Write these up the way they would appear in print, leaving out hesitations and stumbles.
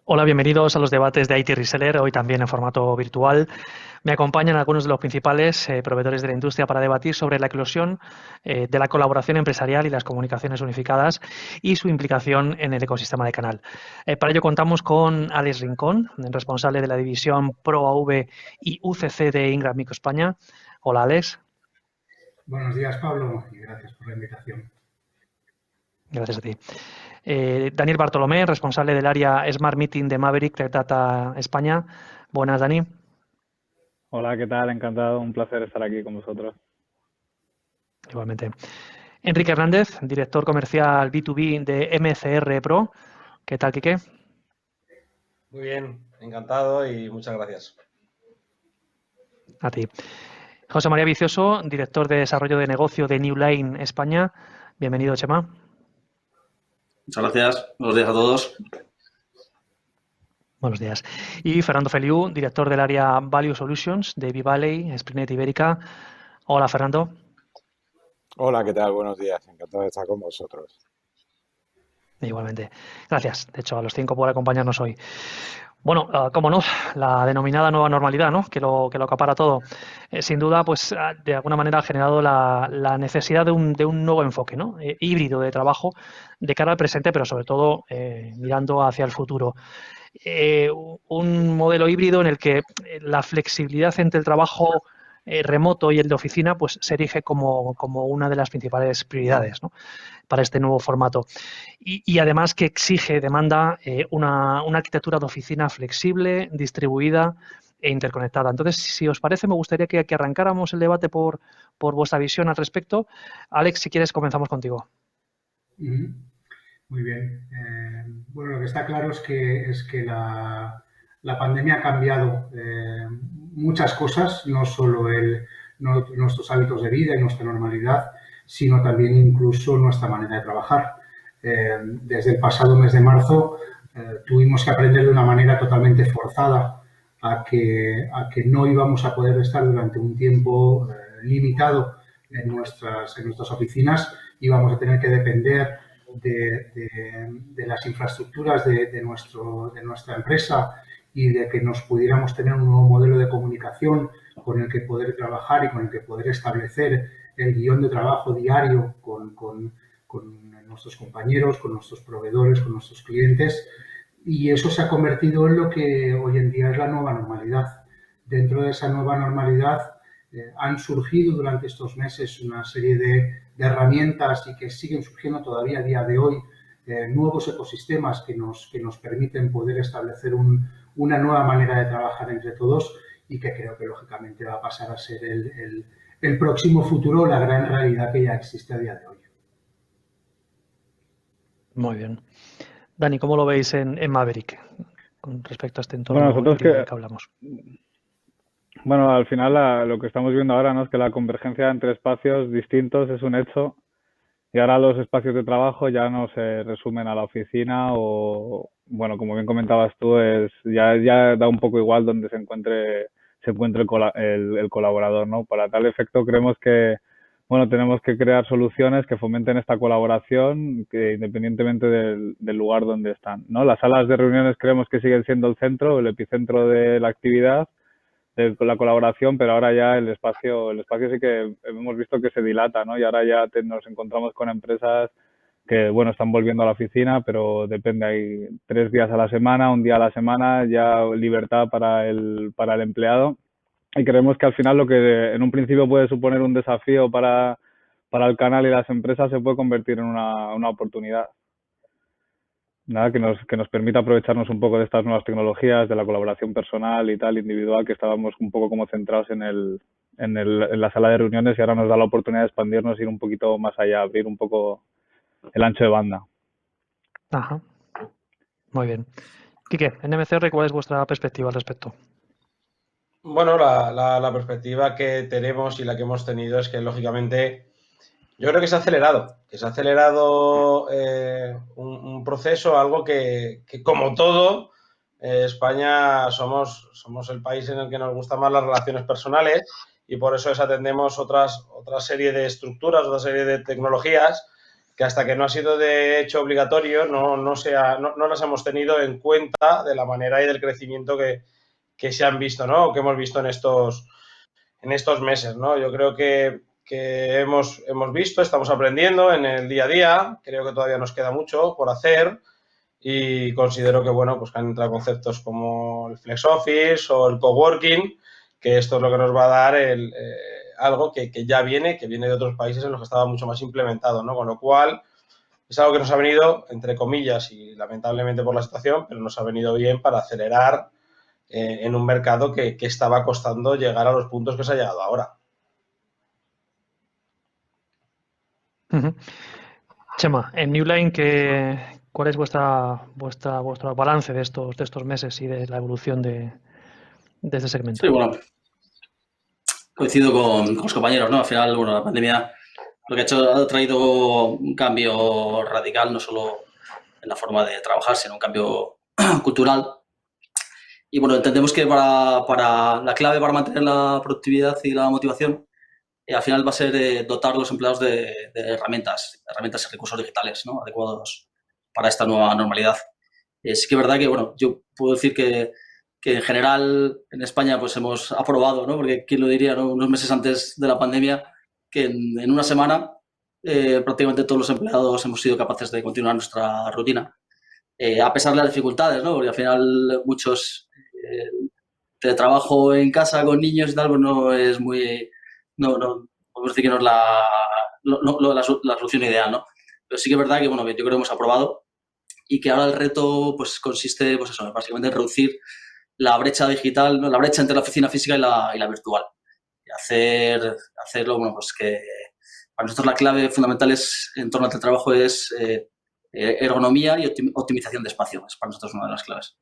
Hola, bienvenidos a los debates de IT Reseller, hoy también en formato virtual. Me acompañan algunos de los principales proveedores de la industria para debatir sobre la eclosión de la colaboración empresarial y las comunicaciones unificadas y su implicación en el ecosistema de Canal. Para ello contamos con Alex Rincón, responsable de la división Pro AV y UCC de Ingram Micro España. Hola, Alex. Buenos días, Pablo, y gracias por la invitación. Gracias a ti. Daniel Bartolomé, responsable del área Smart Meeting de Maverick Data España. Buenas, Dani. Hola, ¿qué tal? Encantado, un placer estar aquí con vosotros. Igualmente. Enrique Hernández, director comercial B2B de MCR Pro. ¿Qué tal, Quique? Muy bien, encantado y muchas gracias. A ti. José María Vicioso, director de desarrollo de negocio de New Line España. Bienvenido, Chema. Muchas gracias. Buenos días a todos. Buenos días. Y Fernando Feliu, director del área Value Solutions de V-Valley, Sprinet Ibérica. Hola, Fernando. Hola, ¿qué tal? Buenos días. Encantado de estar con vosotros. Igualmente. Gracias, de hecho, a los 5 por acompañarnos hoy. Bueno, cómo no, la denominada nueva normalidad, ¿no? Que lo acapara todo. Sin duda, pues de alguna manera ha generado la necesidad de un nuevo enfoque, ¿no? Híbrido de trabajo de cara al presente, pero sobre todo mirando hacia el futuro. Un modelo híbrido en el que la flexibilidad entre el trabajo remoto y el de oficina pues se erige como una de las principales prioridades, ¿no? Para este nuevo formato. Y además que exige, demanda una arquitectura de oficina flexible, distribuida e interconectada. Entonces, si os parece, me gustaría que arrancáramos el debate por vuestra visión al respecto. Alex, si quieres, comenzamos contigo. Muy bien. Bueno, lo que está claro es que la pandemia ha cambiado muchas cosas, no solo nuestros hábitos de vida y nuestra normalidad, sino también incluso nuestra manera de trabajar. Desde el pasado mes de marzo tuvimos que aprender de una manera totalmente forzada a que no íbamos a poder estar durante un tiempo limitado en nuestras oficinas, íbamos a tener que depender de las infraestructuras de nuestra empresa y de que nos pudiéramos tener un nuevo modelo de comunicación con el que poder trabajar y con el que poder establecer el guión de trabajo diario con nuestros compañeros, con nuestros proveedores, con nuestros clientes. Y eso se ha convertido en lo que hoy en día es la nueva normalidad. Dentro de esa nueva normalidad han surgido durante estos meses una serie de herramientas y que siguen surgiendo todavía a día de hoy nuevos ecosistemas que nos permiten poder establecer una nueva manera de trabajar entre todos y que creo que lógicamente va a pasar a ser el próximo futuro, la gran realidad que ya existe a día de hoy. Muy bien. Dani, ¿cómo lo veis en Maverick con respecto a este entorno Bueno, nosotros híbrido del que hablamos? Bueno, al final lo que estamos viendo ahora, ¿no? Es que la convergencia entre espacios distintos es un hecho y ahora los espacios de trabajo ya no se resumen a la oficina o, bueno, como bien comentabas tú, ya da un poco igual donde se encuentre el colaborador, ¿no? Para tal efecto creemos que, bueno, tenemos que crear soluciones que fomenten esta colaboración que independientemente del lugar donde están, ¿no? Las salas de reuniones creemos que siguen siendo el centro, el epicentro de la actividad, de la colaboración, pero ahora ya el espacio sí que hemos visto que se dilata, ¿no? Y ahora ya nos encontramos con empresas que, bueno, están volviendo a la oficina, pero depende, hay 3 días a la semana, un día a la semana, ya libertad para el empleado. Y creemos que al final lo que en un principio puede suponer un desafío para el canal y las empresas se puede convertir en una oportunidad. Nada, que nos permita aprovecharnos un poco de estas nuevas tecnologías, de la colaboración personal y tal, individual, que estábamos un poco como centrados en la sala de reuniones y ahora nos da la oportunidad de expandirnos, ir un poquito más allá, abrir un poco el ancho de banda. Ajá. Muy bien. Quique, en MCR, ¿cuál es vuestra perspectiva al respecto? Bueno, la perspectiva que tenemos y la que hemos tenido es que, lógicamente, yo creo que se ha acelerado. Que se ha acelerado un proceso, algo que como todo, España somos el país en el que nos gustan más las relaciones personales y por eso desatendemos otra serie de estructuras, otra serie de tecnologías que hasta que no ha sido de hecho obligatorio no las hemos tenido en cuenta de la manera y del crecimiento que se han visto, ¿no? O que hemos visto en estos meses, ¿no? Yo creo que hemos visto, estamos aprendiendo en el día a día, creo que todavía nos queda mucho por hacer y considero que, bueno, pues que han entrado conceptos como el Flex Office o el Coworking, que esto es lo que nos va a dar algo que ya viene, de otros países en los que estaba mucho más implementado, ¿no? Con lo cual, es algo que nos ha venido, entre comillas, y lamentablemente por la situación, pero nos ha venido bien para acelerar en un mercado que estaba costando llegar a los puntos que se ha llegado ahora. Chema, en New Line, ¿cuál es vuestro balance de estos meses y de la evolución de este segmento? Sí, bueno, coincido con los compañeros, ¿no? Al final, bueno, la pandemia lo que ha traído un cambio radical, no solo en la forma de trabajar, sino un cambio cultural. Y bueno, entendemos que para la clave para mantener la productividad y la motivación, al final va a ser dotar a los empleados de herramientas y recursos digitales, ¿no? Adecuados para esta nueva normalidad. Sí que es verdad que, bueno, yo puedo decir que en general en España pues hemos aprobado, ¿no? Porque quién lo diría, ¿no? Unos meses antes de la pandemia, que en una semana prácticamente todos los empleados hemos sido capaces de continuar nuestra rutina. A pesar de las dificultades, ¿no? Porque al final muchos teletrabajo en casa con niños y tal, pues no es muy... No, podemos decir que no es la solución ideal, ¿no? Pero sí que es verdad que, bueno, yo creo que hemos aprobado y que ahora el reto pues consiste, pues eso, básicamente en reducir la brecha digital, ¿no? La brecha entre la oficina física y la virtual. Y hacerlo, bueno, pues que para nosotros la clave fundamental es, en torno al teletrabajo, es ergonomía y optimización de espacio. Es para nosotros una de las claves.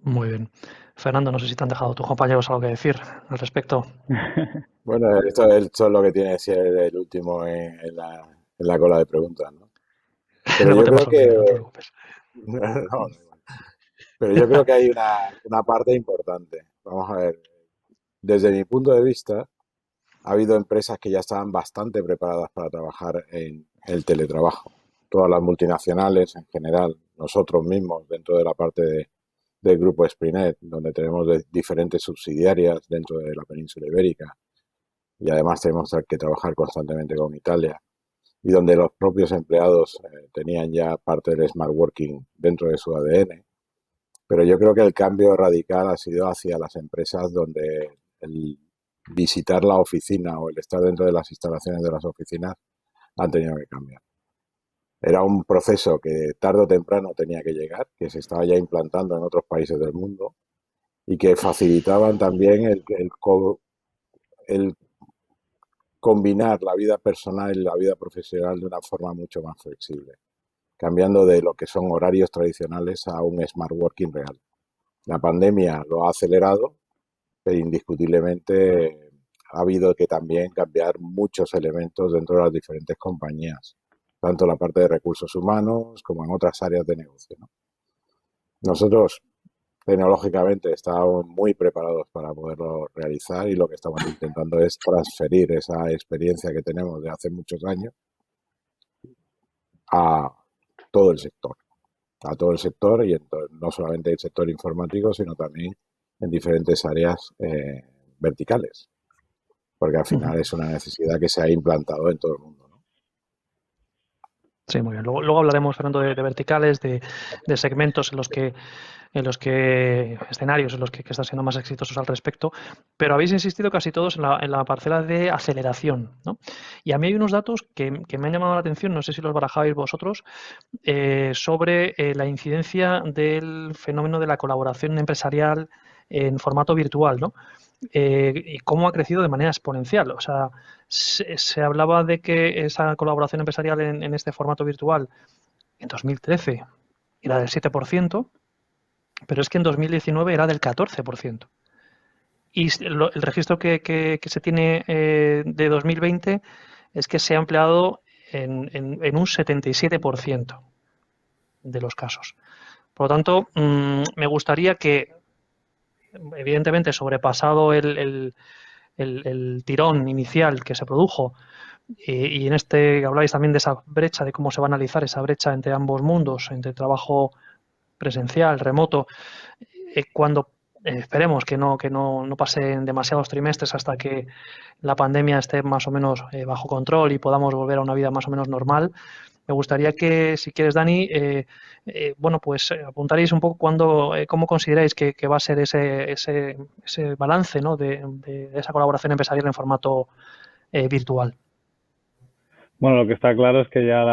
Muy bien. Fernando, no sé si te han dejado tus compañeros algo que decir al respecto. Bueno, esto es lo que tiene que ser el último en la cola de preguntas, ¿no? Pero Luego yo te creo paso el guión, no te que preocupes. no, da igual. Pero yo creo que hay una parte importante. Vamos a ver, desde mi punto de vista, ha habido empresas que ya estaban bastante preparadas para trabajar en el teletrabajo. Todas las multinacionales en general, nosotros mismos dentro de la parte del grupo Sprinet, donde tenemos diferentes subsidiarias dentro de la península ibérica y además tenemos que trabajar constantemente con Italia y donde los propios empleados tenían ya parte del smart working dentro de su ADN. Pero yo creo que el cambio radical ha sido hacia las empresas donde el visitar la oficina o el estar dentro de las instalaciones de las oficinas han tenido que cambiar. Era un proceso que tarde o temprano tenía que llegar, que se estaba ya implantando en otros países del mundo y que facilitaban también el combinar la vida personal y la vida profesional de una forma mucho más flexible, cambiando de lo que son horarios tradicionales a un smart working real. La pandemia lo ha acelerado, pero indiscutiblemente ha habido que también cambiar muchos elementos dentro de las diferentes compañías, tanto la parte de recursos humanos como en otras áreas de negocio, ¿no? Nosotros tecnológicamente estábamos muy preparados para poderlo realizar y lo que estamos intentando es transferir esa experiencia que tenemos de hace muchos años a todo el sector. A todo el sector y no solamente el sector informático, sino también en diferentes áreas verticales, porque al final es una necesidad que se ha implantado en todo el mundo, ¿no? Sí, muy bien. Luego hablaremos, Fernando, de verticales, de segmentos en los que escenarios en los que están siendo más exitosos al respecto, pero habéis insistido casi todos en la parcela de aceleración, ¿no? Y a mí hay unos datos que me han llamado la atención, no sé si los barajabais vosotros, sobre la incidencia del fenómeno de la colaboración empresarial en formato virtual, ¿no? Y cómo ha crecido de manera exponencial. O sea, se hablaba de que esa colaboración empresarial en este formato virtual en 2013 era del 7%, pero es que en 2019 era del 14%. Y el registro que se tiene de 2020 es que se ha empleado en un 77% de los casos. Por lo tanto, me gustaría que, evidentemente, sobrepasado el tirón inicial que se produjo, Y en este habláis también de esa brecha, de cómo se va a analizar esa brecha entre ambos mundos, entre trabajo presencial, remoto, cuando esperemos que no pasen demasiados trimestres hasta que la pandemia esté más o menos bajo control y podamos volver a una vida más o menos normal. Me gustaría que, si quieres, Dani, bueno, pues apuntaréis un poco cómo consideráis que va a ser ese balance, ¿no? de esa colaboración empresarial en formato virtual. Bueno, lo que está claro es que ya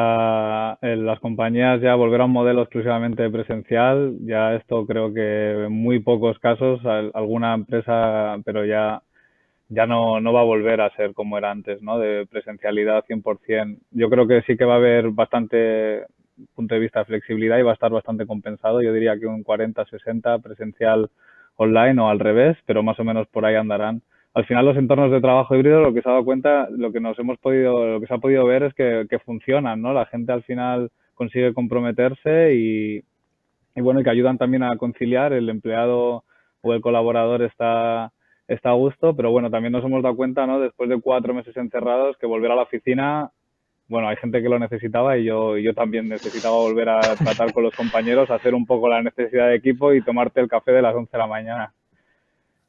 las compañías ya volver a un modelo exclusivamente presencial, ya esto creo que en muy pocos casos, alguna empresa, pero ya no va a volver a ser como era antes, ¿no? De presencialidad 100%. Yo creo que sí que va a haber bastante punto de vista de flexibilidad y va a estar bastante compensado. Yo diría que un 40-60 presencial online o al revés, pero más o menos por ahí andarán. Al final los entornos de trabajo híbrido, lo que se ha dado cuenta, lo que se ha podido ver es que funcionan, ¿no? La gente al final consigue comprometerse y bueno, y que ayudan también a conciliar, el empleado o el colaborador está a gusto, pero bueno, también nos hemos dado cuenta, ¿no? Después de 4 meses encerrados, que volver a la oficina, bueno, hay gente que lo necesitaba y yo también necesitaba volver a tratar con los compañeros, hacer un poco la necesidad de equipo y tomarte el café de las 11 de la mañana.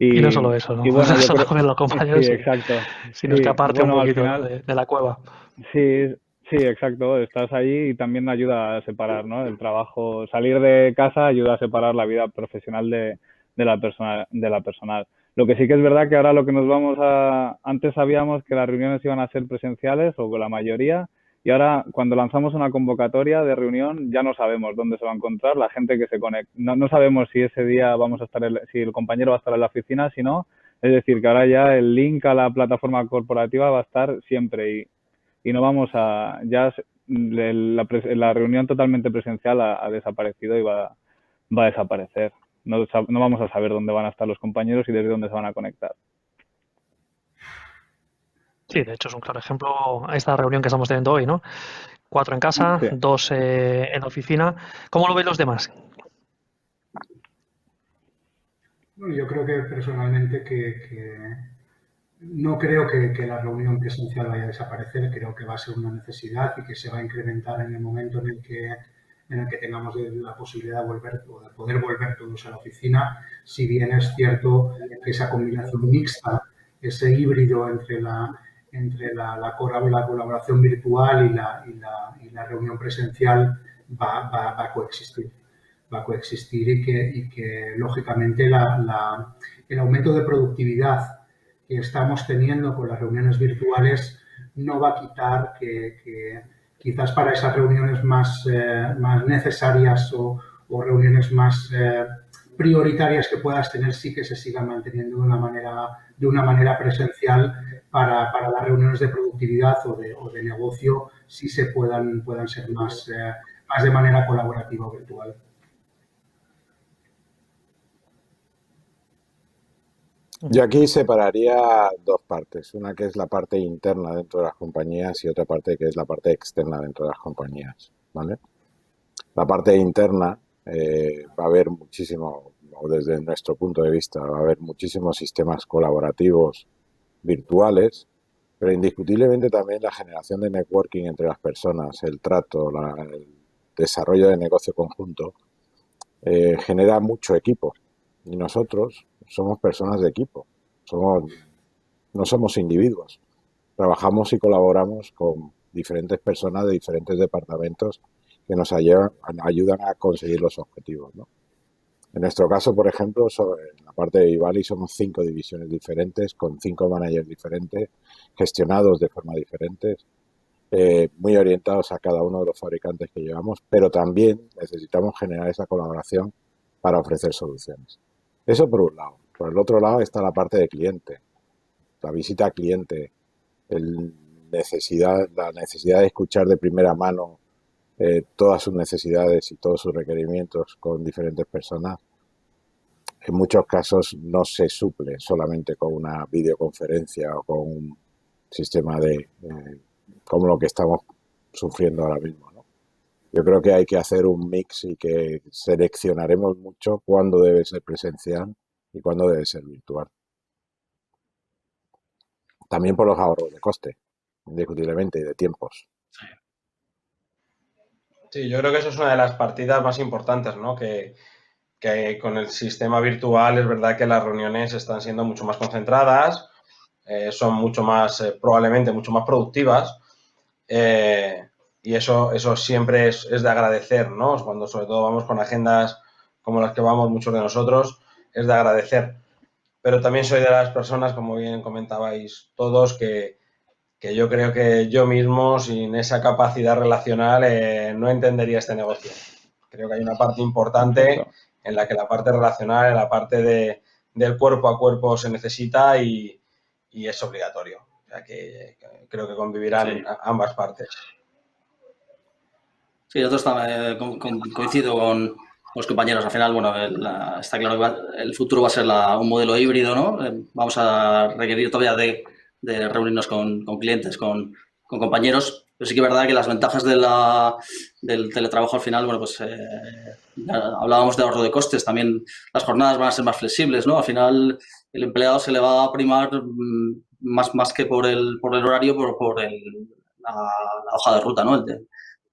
Y no Y, solo eso, ¿no? y No bueno, yo solo creo, con los sí, compañeros, exacto, sino sí, escaparte un bueno, al poquito, ¿no? final, de la cueva. sí, sí, exacto. Estás allí y también ayuda a separar, ¿no? El trabajo, salir de casa ayuda a separar la vida profesional de la personal. Lo que sí que es verdad que ahora lo que antes sabíamos que las reuniones iban a ser presenciales o la mayoría, y ahora cuando lanzamos una convocatoria de reunión ya no sabemos dónde se va a encontrar la gente que se conecta. No sabemos si ese día vamos a estar, si el compañero va a estar en la oficina, si no. Es decir, que ahora ya el link a la plataforma corporativa va a estar siempre y no vamos a, ya la reunión totalmente presencial ha desaparecido y va a desaparecer. No vamos a saber dónde van a estar los compañeros y desde dónde se van a conectar. Sí, de hecho es un claro ejemplo esta reunión que estamos teniendo hoy, ¿no? 4 en casa, Sí. 2 en la oficina. ¿Cómo lo ven los demás? Bueno, yo creo que personalmente que no creo que la reunión presencial vaya a desaparecer, creo que va a ser una necesidad y que se va a incrementar en el momento en el que tengamos la posibilidad de volver o de poder volver todos a la oficina, si bien es cierto que esa combinación mixta, ese híbrido entre la colaboración virtual y la reunión presencial va a coexistir. Va a coexistir y que lógicamente el aumento de productividad que estamos teniendo con las reuniones virtuales no va a quitar que quizás para esas reuniones más necesarias o reuniones más prioritarias que puedas tener sí que se sigan manteniendo de una manera presencial para las reuniones de productividad o de negocio sí se puedan ser más de manera colaborativa o virtual. Yo aquí separaría dos partes, una que es la parte interna dentro de las compañías y otra parte que es la parte externa dentro de las compañías, ¿vale? La parte interna va a haber muchísimo, o desde nuestro punto de vista, va a haber muchísimos sistemas colaborativos virtuales, pero indiscutiblemente también la generación de networking entre las personas, el trato, el desarrollo de negocio conjunto, genera mucho equipo. Y nosotros somos personas de equipo, no somos individuos. Trabajamos y colaboramos con diferentes personas de diferentes departamentos que nos ayudan a conseguir los objetivos, ¿no? En nuestro caso, por ejemplo, en la parte de Vivali somos 5 divisiones diferentes, con 5 managers diferentes, gestionados de forma diferente, muy orientados a cada uno de los fabricantes que llevamos, pero también necesitamos generar esa colaboración para ofrecer soluciones. Eso por un lado. Por el otro lado está la parte de cliente, la visita al cliente, la necesidad de escuchar de primera mano todas sus necesidades y todos sus requerimientos con diferentes personas. En muchos casos no se suple solamente con una videoconferencia o con un sistema como lo que estamos sufriendo ahora mismo, ¿no? Yo creo que hay que hacer un mix y que seleccionaremos mucho cuándo debe ser presencial y cuándo debe ser virtual. También por los ahorros de coste, indiscutiblemente, y de tiempos. Sí, yo creo que eso es una de las partidas más importantes, ¿no? Que con el sistema virtual es verdad que las reuniones están siendo mucho más concentradas, son mucho más, probablemente mucho más productivas, y eso siempre es de agradecer, ¿no? Cuando sobre todo vamos con agendas como las que vamos muchos de nosotros, es de agradecer. Pero también soy de las personas, como bien comentabais todos, que yo creo que yo mismo, sin esa capacidad relacional, no entendería este negocio. Creo que hay una parte importante Exacto. en la que la parte relacional, la parte del cuerpo a cuerpo se necesita y es obligatorio. O sea que creo que convivirán Sí. ambas partes. Sí, nosotros coincido con los compañeros. Al final, bueno, está claro que el futuro va a ser un modelo híbrido, ¿no? Vamos a requerir todavía de reunirnos con clientes, con compañeros. Pero sí que es verdad que las ventajas del teletrabajo al final, bueno, pues hablábamos de ahorro de costes. También las jornadas van a ser más flexibles, ¿no? Al final, el empleado se le va a primar más que por el horario, por la hoja de ruta, ¿no?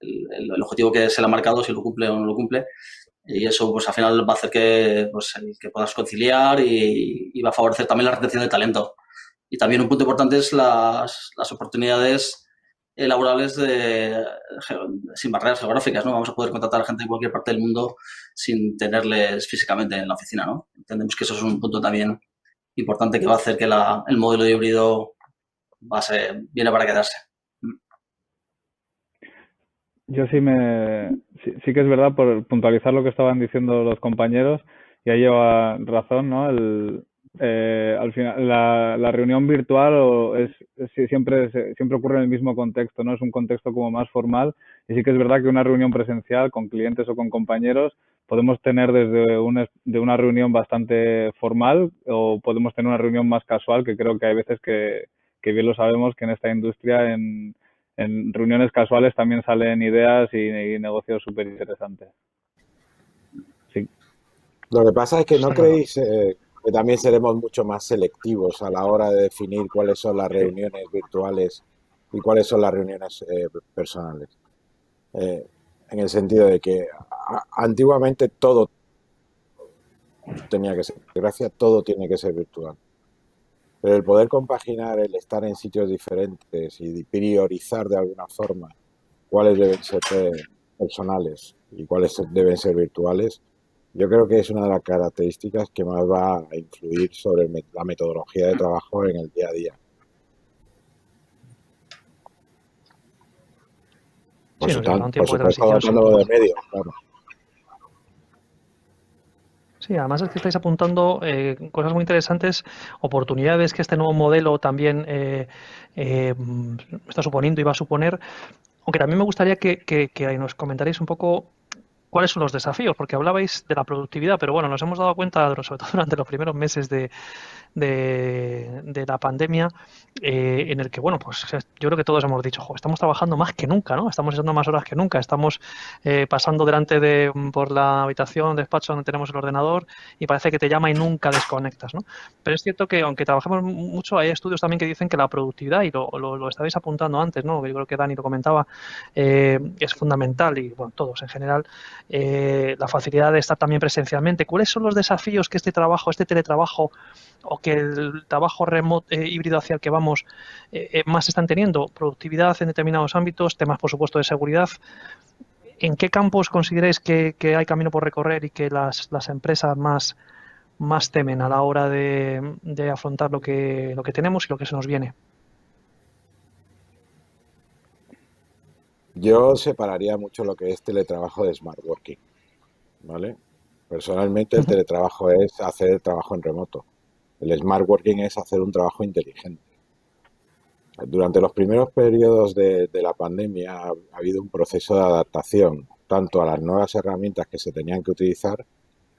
El objetivo que se le ha marcado, si lo cumple o no lo cumple. Y eso, pues al final va a hacer que puedas conciliar y va a favorecer también la retención de talento. Y también un punto importante es las oportunidades laborales sin barreras geográficas, ¿no? Vamos a poder contratar a gente de cualquier parte del mundo sin tenerles físicamente en la oficina, ¿no? Entendemos que eso es un punto también importante que va a hacer que el modelo híbrido viene para quedarse. Yo sí que es verdad, por puntualizar lo que estaban diciendo los compañeros, y ahí lleva razón, ¿no? Al final, la reunión virtual siempre ocurre en el mismo contexto, ¿no? Es un contexto como más formal, y sí que es verdad que una reunión presencial con clientes o con compañeros podemos tener desde de una reunión bastante formal o podemos tener una reunión más casual, que creo que hay veces que bien lo sabemos que en esta industria, en reuniones casuales también salen ideas y negocios súper interesantes. Sí. Lo que pasa es que no Está claro. creéis que también seremos mucho más selectivos a la hora de definir cuáles son las reuniones virtuales y cuáles son las reuniones personales. En el sentido de que antiguamente todo tenía que ser, gracias, todo tiene que ser virtual. Pero el poder compaginar el estar en sitios diferentes y priorizar de alguna forma cuáles deben ser personales y cuáles deben ser virtuales, yo creo que es una de las características que más va a influir sobre la metodología de trabajo en el día a día. Sí, nos llevará un tiempo de supuesto, transición sin dotándolo duda. de medios, claro. Sí, además es que estáis apuntando cosas muy interesantes, oportunidades que este nuevo modelo también está suponiendo y va a suponer, aunque también me gustaría que nos comentarais un poco cuáles son los desafíos, porque hablabais de la productividad, pero bueno, nos hemos dado cuenta, sobre todo durante los primeros meses de la pandemia, en el que, bueno, pues yo creo que todos hemos dicho, estamos trabajando más que nunca, ¿no? Estamos echando más horas que nunca, estamos pasando por la habitación, despacho donde tenemos el ordenador y parece que te llama y nunca desconectas, ¿no? Pero es cierto que aunque trabajemos mucho, hay estudios también que dicen que la productividad, y lo estabais apuntando antes, ¿no? Yo creo que Dani lo comentaba, es fundamental y, bueno, todos en general, la facilidad de estar también presencialmente. ¿Cuáles son los desafíos que este teletrabajo o que el trabajo remoto híbrido hacia el que vamos más están teniendo? Productividad en determinados ámbitos, temas por supuesto de seguridad. ¿En qué campos consideráis que hay camino por recorrer y que las empresas más temen a la hora de afrontar lo que tenemos y lo que se nos viene? Yo separaría mucho lo que es teletrabajo de smart working, ¿vale? Personalmente, el teletrabajo es hacer el trabajo en remoto. El smart working es hacer un trabajo inteligente. Durante los primeros periodos de la pandemia ha habido un proceso de adaptación, tanto a las nuevas herramientas que se tenían que utilizar,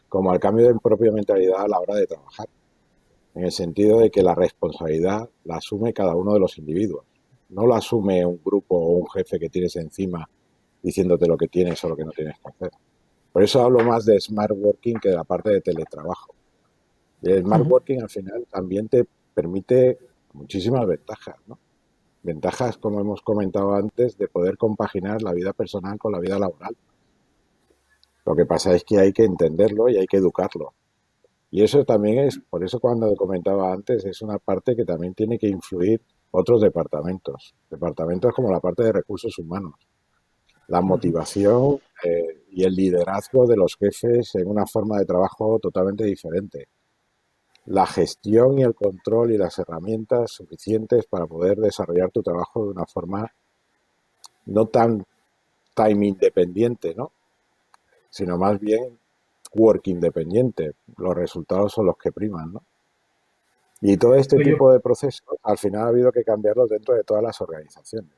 como al cambio de propia mentalidad a la hora de trabajar, en el sentido de que la responsabilidad la asume cada uno de los individuos. No la asume un grupo o un jefe que tienes encima diciéndote lo que tienes o lo que no tienes que hacer. Por eso hablo más de smart working que de la parte de teletrabajo. Y el smart working al final también te permite muchísimas ventajas, ¿no? Ventajas, como hemos comentado antes, de poder compaginar la vida personal con la vida laboral. Lo que pasa es que hay que entenderlo y hay que educarlo. Y eso también es, por eso cuando comentaba antes, es una parte que también tiene que influir otros departamentos. Departamentos como la parte de recursos humanos. La motivación y el liderazgo de los jefes en una forma de trabajo totalmente diferente. La gestión y el control y las herramientas suficientes para poder desarrollar tu trabajo de una forma no tan time independiente, ¿no? Sino más bien work independiente. Los resultados son los que priman, ¿no? Y todo este tipo de procesos, al final ha habido que cambiarlos dentro de todas las organizaciones.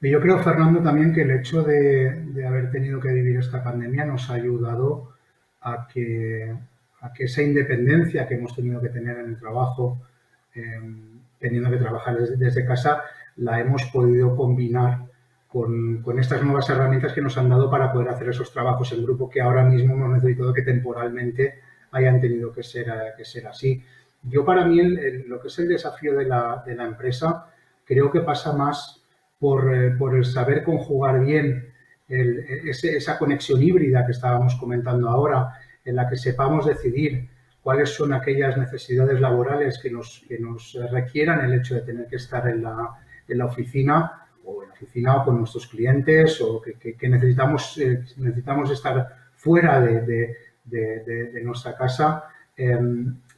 Yo creo, Fernando, también que el hecho de haber tenido que vivir esta pandemia nos ha ayudado a que esa independencia que hemos tenido que tener en el trabajo, teniendo que trabajar desde casa, la hemos podido combinar con estas nuevas herramientas que nos han dado para poder hacer esos trabajos en grupo que ahora mismo hemos necesitado que temporalmente hayan tenido que ser así. Yo, para mí, lo que es el desafío de la empresa, creo que pasa más por el saber conjugar bien esa conexión híbrida que estábamos comentando ahora, en la que sepamos decidir cuáles son aquellas necesidades laborales que nos requieran el hecho de tener que estar en la oficina o con nuestros clientes, o que necesitamos estar fuera de nuestra casa.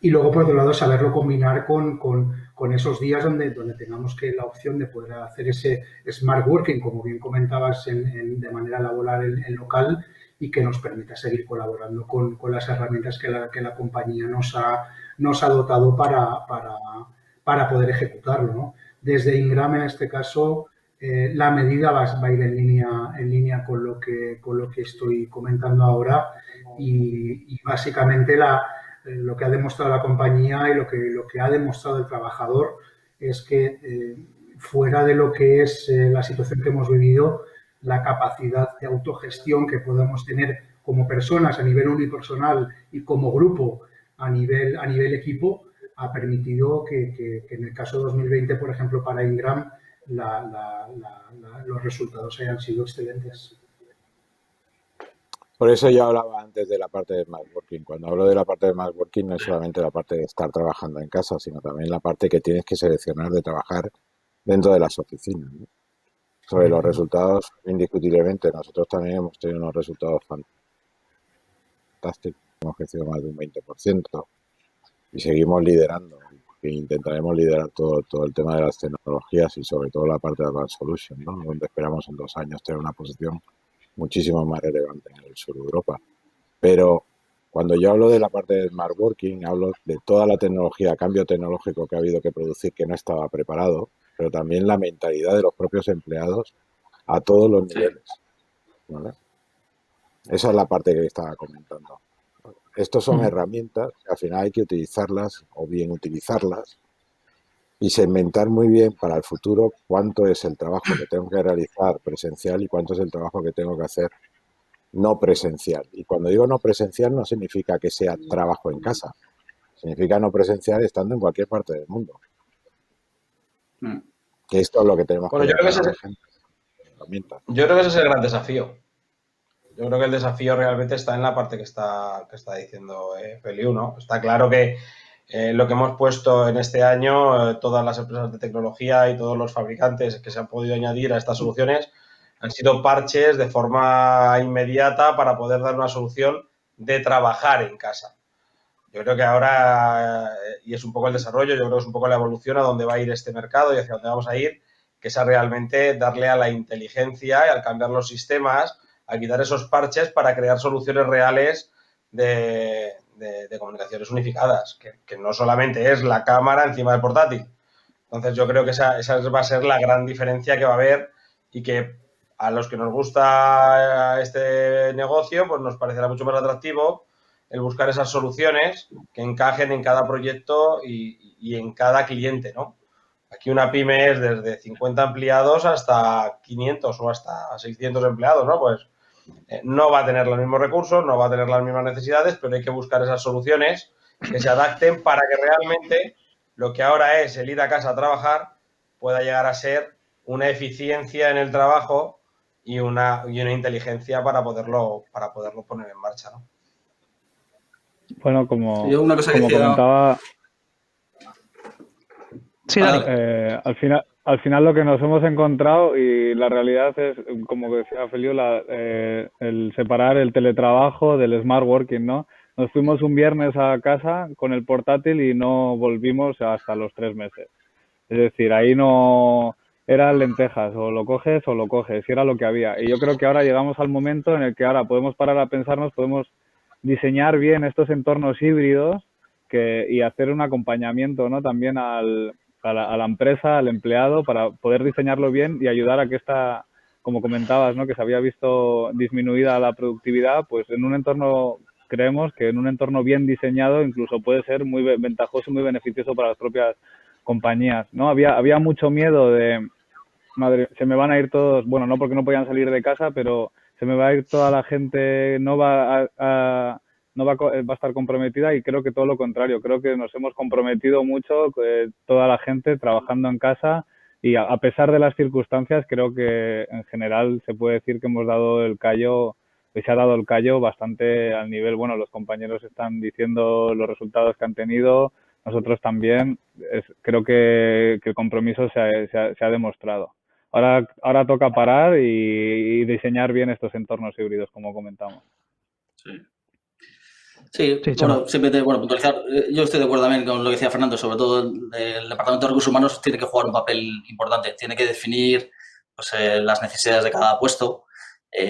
Y luego, por otro lado, saberlo combinar con esos días donde tengamos la opción de poder hacer ese smart working, como bien comentabas, de manera laboral en local, y que nos permita seguir colaborando con las herramientas que la compañía nos ha dotado para poder ejecutarlo, ¿no? Desde Ingram, en este caso, la medida va a ir en línea con lo que estoy comentando ahora, y básicamente lo que ha demostrado la compañía y lo que ha demostrado el trabajador es que fuera de lo que es la situación que hemos vivido, la capacidad de autogestión que podemos tener como personas a nivel unipersonal y como grupo a nivel equipo ha permitido que en el caso 2020, por ejemplo, para Ingram, los resultados hayan sido excelentes. Por eso yo hablaba antes de la parte de smart working. Cuando hablo de la parte de smart working no es solamente la parte de estar trabajando en casa, sino también la parte que tienes que seleccionar de trabajar dentro de las oficinas, ¿no? Sobre los resultados, indiscutiblemente, nosotros también hemos tenido unos resultados fantásticos. Hemos crecido más de un 20% y seguimos liderando. E intentaremos liderar todo el tema de las tecnologías y sobre todo la parte de Advanced Solutions, ¿no? Donde esperamos en 2 años tener una posición muchísimo más relevante en el sur de Europa. Pero cuando yo hablo de la parte de Smart Working, hablo de toda la tecnología, cambio tecnológico que ha habido que producir que no estaba preparado, pero también la mentalidad de los propios empleados a todos los niveles, ¿vale? Esa es la parte que estaba comentando. Estos son herramientas que al final hay que utilizarlas o bien utilizarlas y segmentar muy bien para el futuro cuánto es el trabajo que tengo que realizar presencial y cuánto es el trabajo que tengo que hacer no presencial. Y cuando digo no presencial no significa que sea trabajo en casa, significa no presencial estando en cualquier parte del mundo. Que esto es lo que tenemos que yo creo que ese es el gran desafío. Yo creo que el desafío realmente está en la parte que está diciendo Feliu, ¿no? Está claro que lo que hemos puesto en este año, todas las empresas de tecnología y todos los fabricantes que se han podido añadir a estas soluciones han sido parches de forma inmediata para poder dar una solución de trabajar en casa. Yo creo que ahora, y es un poco el desarrollo, yo creo que es un poco la evolución a dónde va a ir este mercado y hacia dónde vamos a ir, que es a realmente darle a la inteligencia y al cambiar los sistemas, a quitar esos parches para crear soluciones reales de comunicaciones unificadas, que no solamente es la cámara encima del portátil. Entonces yo creo que esa va a ser la gran diferencia que va a haber y que a los que nos gusta este negocio pues nos parecerá mucho más atractivo el buscar esas soluciones que encajen en cada proyecto y en cada cliente, ¿no? Aquí una pyme es desde 50 empleados hasta 500 o hasta 600 empleados, ¿no? Pues no va a tener los mismos recursos, no va a tener las mismas necesidades, pero hay que buscar esas soluciones que se adapten para que realmente lo que ahora es el ir a casa a trabajar pueda llegar a ser una eficiencia en el trabajo y una inteligencia para poderlo poner en marcha, ¿no? Bueno, Yo una cosa que como decía... comentaba, Sí, Vale, Dani. vale. al final lo que nos hemos encontrado y la realidad es, como decía Felio, el separar el teletrabajo del smart working, ¿no? Nos fuimos un viernes a casa con el portátil y no volvimos hasta los 3 meses. Es decir, ahí no eran lentejas, o lo coges o lo coges, y era lo que había. Y yo creo que ahora llegamos al momento en el que ahora podemos parar a pensarnos, podemos diseñar bien estos entornos híbridos y hacer un acompañamiento, ¿no? También a la empresa, al empleado, para poder diseñarlo bien y ayudar a que como comentabas, ¿no? Que se había visto disminuida la productividad, pues en un entorno, creemos que en un entorno bien diseñado incluso puede ser muy ventajoso y muy beneficioso para las propias compañías, ¿no? Había mucho miedo de, madre, se me van a ir todos, bueno, no porque no podían salir de casa, pero se me va a ir toda la gente, no va a estar comprometida, y creo que todo lo contrario, creo que nos hemos comprometido mucho, toda la gente trabajando en casa, y a pesar de las circunstancias, creo que en general se puede decir que hemos dado el callo, se ha dado el callo bastante al nivel, bueno, los compañeros están diciendo los resultados que han tenido, nosotros también, creo que el compromiso se ha demostrado. Ahora toca parar y diseñar bien estos entornos híbridos, como comentamos. Sí. Sí, Sí, Chema. bueno, simplemente, bueno, puntualizar. Yo estoy de acuerdo también con lo que decía Fernando, sobre todo el Departamento de Recursos Humanos tiene que jugar un papel importante, tiene que definir pues, las necesidades de cada puesto,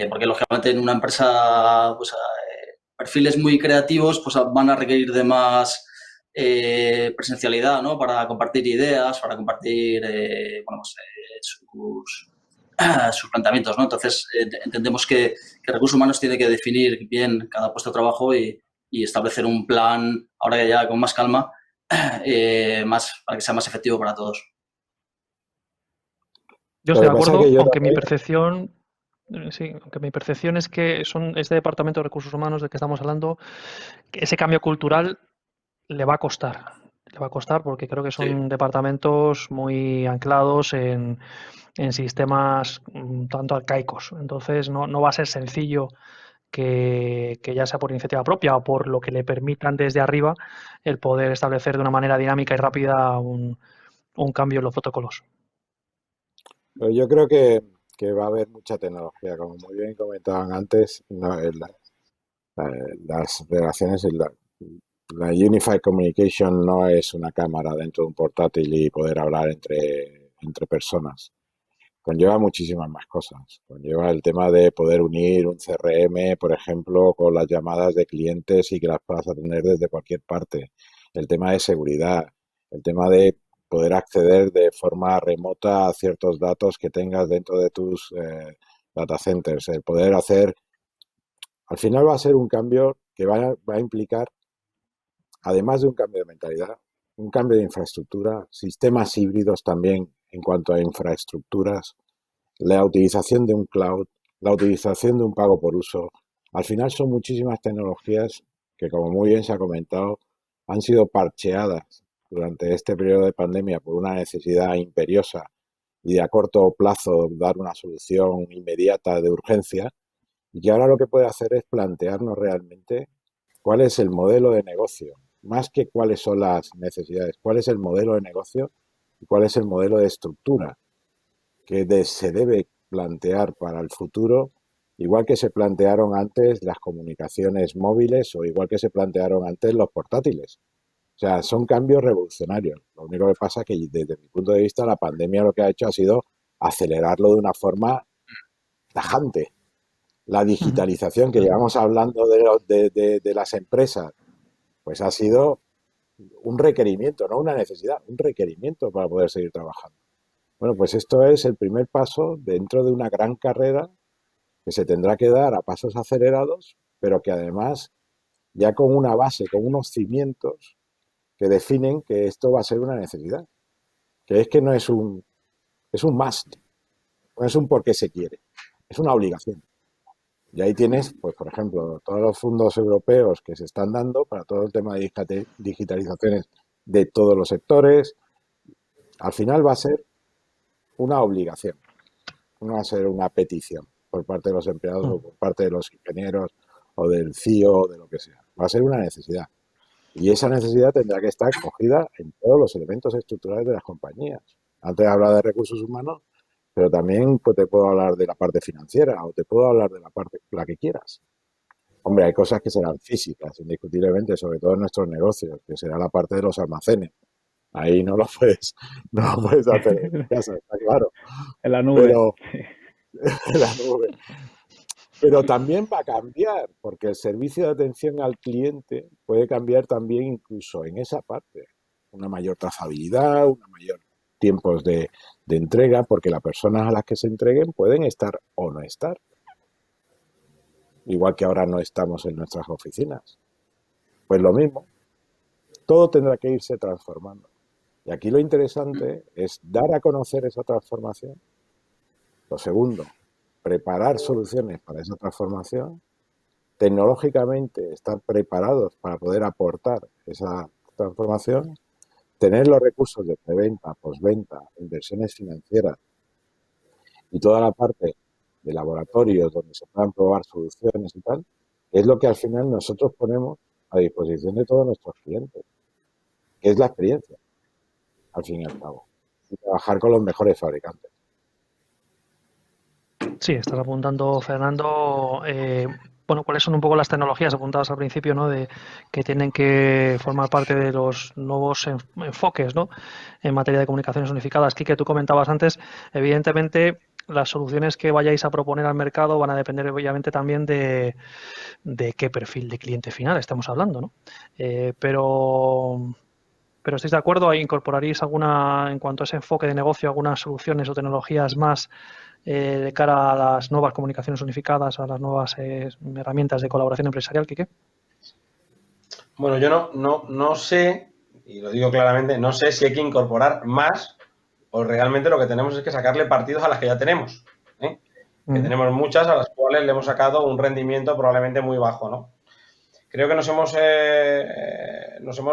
porque lógicamente en una empresa pues, perfiles muy creativos pues, van a requerir de más presencialidad, ¿no? Para compartir ideas, para compartir bueno, pues, sus planteamientos, ¿no? Entonces, entendemos que Recursos Humanos tiene que definir bien cada puesto de trabajo y establecer un plan, ahora ya con más calma, para que sea más efectivo para todos. Yo Lo estoy que de pasa es acuerdo, que yo aunque mi también, percepción, sí, aunque mi percepción es que este Departamento de Recursos Humanos del que estamos hablando, que ese cambio cultural le va a costar. Le va a costar porque creo que Sí. son departamentos muy anclados en sistemas tanto arcaicos. Entonces no va a ser sencillo que ya sea por iniciativa propia o por lo que le permitan desde arriba el poder establecer de una manera dinámica y rápida un cambio en los protocolos. pero yo creo que va a haber mucha tecnología, como muy bien comentaban antes, no, las relaciones, la Unified Communication no es una cámara dentro de un portátil y poder hablar entre personas. Conlleva muchísimas más cosas. Conlleva el tema de poder unir un CRM, por ejemplo, con las llamadas de clientes y que las puedas atender desde cualquier parte. El tema de seguridad, el tema de poder acceder de forma remota a ciertos datos que tengas dentro de tus data centers. El poder hacer, al final va a ser un cambio que va a implicar, además de un cambio de mentalidad, un cambio de infraestructura, sistemas híbridos también en cuanto a infraestructuras, la utilización de un cloud, la utilización de un pago por uso. Al final son muchísimas tecnologías que, como muy bien se ha comentado, han sido parcheadas durante este periodo de pandemia por una necesidad imperiosa y de a corto plazo dar una solución inmediata de urgencia, y que ahora lo que puede hacer es plantearnos realmente cuál es el modelo de negocio, más que cuáles son las necesidades, cuál es el modelo de negocio y cuál es el modelo de estructura que se debe plantear para el futuro, igual que se plantearon antes las comunicaciones móviles o igual que se plantearon antes los portátiles. O sea, son cambios revolucionarios. Lo único que pasa es que desde mi punto de vista la pandemia lo que ha hecho ha sido acelerarlo de una forma tajante. La digitalización que llevamos hablando de las empresas, pues ha sido un requerimiento, no una necesidad, un requerimiento para poder seguir trabajando. Bueno, pues esto es el primer paso dentro de una gran carrera que se tendrá que dar a pasos acelerados, pero que además ya con una base, con unos cimientos que definen que esto va a ser una necesidad, que es que no es un must, no es un porque se quiere, es una obligación. Y ahí tienes, pues por ejemplo, todos los fondos europeos que se están dando para todo el tema de digitalizaciones de todos los sectores. Al final va a ser una obligación, no va a ser una petición por parte de los empleados o por parte de los ingenieros o del CIO o de lo que sea. Va a ser una necesidad. Y esa necesidad tendrá que estar cogida en todos los elementos estructurales de las compañías. Antes hablaba de recursos humanos, pero también pues, te puedo hablar de la parte financiera o te puedo hablar de la parte, la que quieras. Hombre, hay cosas que serán físicas, indiscutiblemente, sobre todo en nuestros negocios, que será la parte de los almacenes. Ahí no lo puedes hacer en casa, está claro. En la nube. Pero en la nube. Pero también va a cambiar, porque el servicio de atención al cliente puede cambiar también incluso en esa parte. Una mayor trazabilidad, una mayor tiempos de entrega, porque las personas a las que se entreguen pueden estar o no estar. Igual que ahora no estamos en nuestras oficinas. Pues lo mismo. Todo tendrá que irse transformando. Y aquí lo interesante es dar a conocer esa transformación. Lo segundo, preparar soluciones para esa transformación, tecnológicamente estar preparados para poder aportar esa transformación, tener los recursos de preventa, postventa, inversiones financieras y toda la parte de laboratorios donde se puedan probar soluciones y tal, es lo que al final nosotros ponemos a disposición de todos nuestros clientes, que es la experiencia, al fin y al cabo, y trabajar con los mejores fabricantes. Sí, estás apuntando, Fernando, bueno, cuáles son un poco las tecnologías apuntadas al principio, ¿no? De que tienen que formar parte de los nuevos enfoques, ¿no? En materia de comunicaciones unificadas. Quique, tú comentabas antes, evidentemente, las soluciones que vayáis a proponer al mercado van a depender, obviamente, también de qué perfil de cliente final estamos hablando, ¿no? Pero ¿estáis de acuerdo? ¿Incorporaréis alguna, en cuanto a ese enfoque de negocio, algunas soluciones o tecnologías más de cara a las nuevas comunicaciones unificadas, a las nuevas herramientas de colaboración empresarial, Quique? Bueno, yo no sé, y lo digo claramente, no sé si hay que incorporar más o realmente lo que tenemos es que sacarle partidos a las que ya tenemos, ¿eh? Que tenemos muchas a las cuales le hemos sacado un rendimiento probablemente muy bajo, ¿no? Creo que nos hemos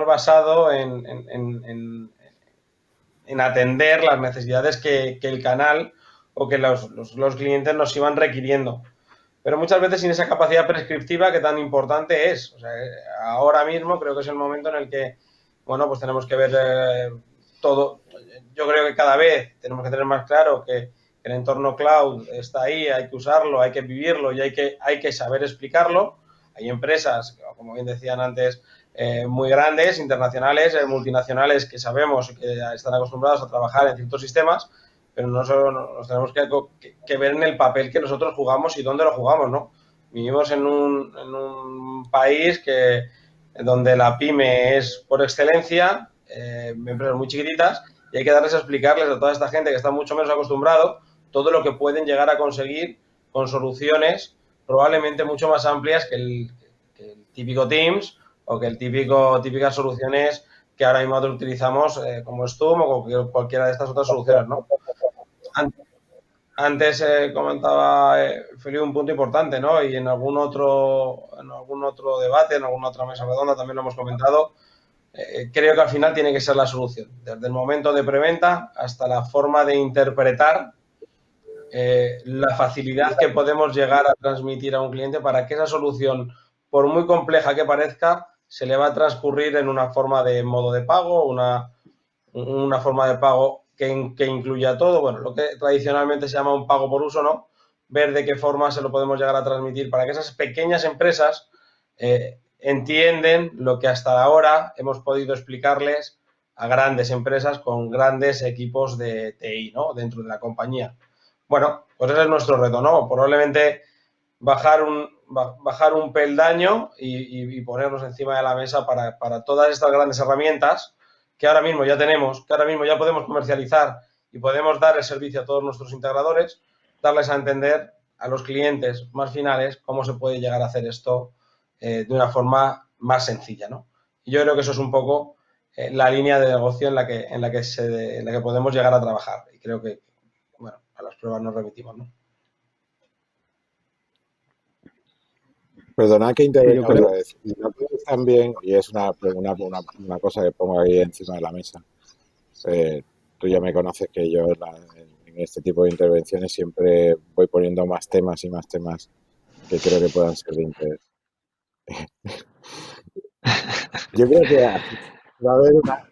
basado en atender las necesidades que el canal o que los clientes nos iban requiriendo. Pero muchas veces sin esa capacidad prescriptiva que tan importante es. O sea, ahora mismo creo que es el momento en el que, bueno, pues tenemos que ver todo. Yo creo que cada vez tenemos que tener más claro que el entorno cloud está ahí, hay que usarlo, hay que vivirlo y hay que saber explicarlo. Hay empresas, como bien decían antes, muy grandes, internacionales, multinacionales, que sabemos que están acostumbrados a trabajar en ciertos sistemas, pero no solo nos tenemos que ver en el papel que nosotros jugamos y dónde lo jugamos, ¿no? Vivimos en un país donde la pyme es por excelencia, empresas muy chiquititas, y hay que darles a explicarles a toda esta gente que está mucho menos acostumbrado todo lo que pueden llegar a conseguir con soluciones probablemente mucho más amplias que el típico Teams o que típicas soluciones que ahora mismo utilizamos como Zoom o cualquiera de estas otras soluciones, ¿no? Antes comentaba Felipe un punto importante, ¿no? Y en algún otro debate, en alguna otra mesa redonda también lo hemos comentado. Creo que al final tiene que ser la solución. Desde el momento de preventa hasta la forma de interpretar la facilidad que podemos llegar a transmitir a un cliente para que esa solución, por muy compleja que parezca, se le va a transcurrir en una forma de modo de pago, una forma de pago que incluya todo, bueno, lo que tradicionalmente se llama un pago por uso, ¿no? Ver de qué forma se lo podemos llegar a transmitir para que esas pequeñas empresas entienden lo que hasta ahora hemos podido explicarles a grandes empresas con grandes equipos de TI, ¿no? Dentro de la compañía. Bueno, pues ese es nuestro reto, ¿no? Probablemente bajar un peldaño y ponernos encima de la mesa para todas estas grandes herramientas que ahora mismo ya tenemos, que ahora mismo ya podemos comercializar y podemos dar el servicio a todos nuestros integradores, darles a entender a los clientes más finales cómo se puede llegar a hacer esto de una forma más sencilla, ¿no? Y yo creo que eso es un poco la línea de negocio en la que podemos llegar a trabajar. Y creo que, bueno, a las pruebas nos remitimos, ¿no? Perdonad que intervenga creo... otra vez. Y no puedes también, y es una cosa que pongo ahí encima de la mesa. Tú ya me conoces que yo en este tipo de intervenciones siempre voy poniendo más temas y más temas que creo que puedan ser de interés. Yo creo que va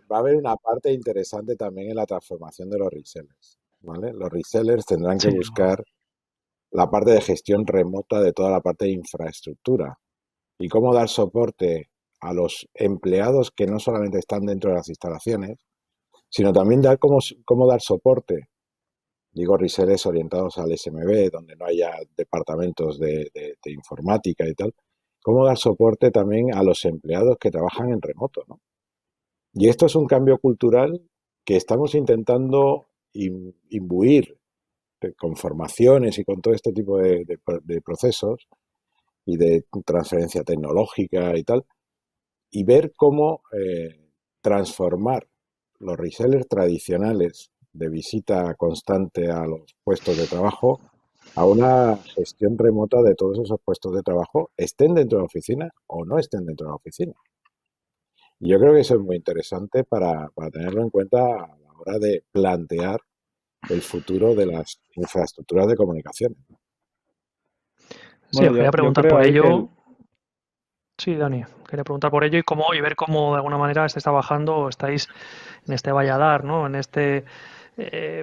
a haber una parte interesante también en la transformación de los resellers, ¿vale? Los resellers tendrán que Sí, buscar la parte de gestión remota de toda la parte de infraestructura y cómo dar soporte a los empleados que no solamente están dentro de las instalaciones, sino también cómo dar soporte, digo, resellers orientados al SMB, donde no haya departamentos de informática y tal, cómo dar soporte también a los empleados que trabajan en remoto, ¿no? Y esto es un cambio cultural que estamos intentando imbuir con formaciones y con todo este tipo de procesos y de transferencia tecnológica y tal, y ver cómo transformar los resellers tradicionales de visita constante a los puestos de trabajo a una gestión remota de todos esos puestos de trabajo, estén dentro de la oficina o no estén dentro de la oficina. Y yo creo que eso es muy interesante para tenerlo en cuenta a la hora de plantear el futuro de las infraestructuras de comunicación. sí, os Bueno, quería yo preguntar creo por ahí que ello. Sí, Dani, quería preguntar por ello y ver cómo de alguna manera estáis trabajando o estáis en este valladar, ¿no? En este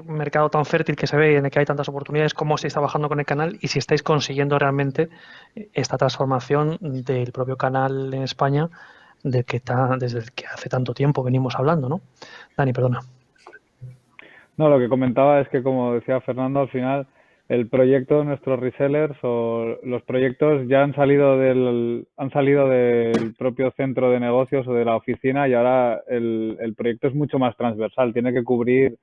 mercado tan fértil que se ve y en el que hay tantas oportunidades, cómo estáis trabajando con el canal y si estáis consiguiendo realmente esta transformación del propio canal en España desde el que hace tanto tiempo venimos hablando, ¿no? Dani, perdona. No, lo que comentaba es que, como decía Fernando, al final el proyecto de nuestros resellers o los proyectos ya han salido del propio centro de negocios o de la oficina y ahora el proyecto es mucho más transversal. Tiene que cubrir,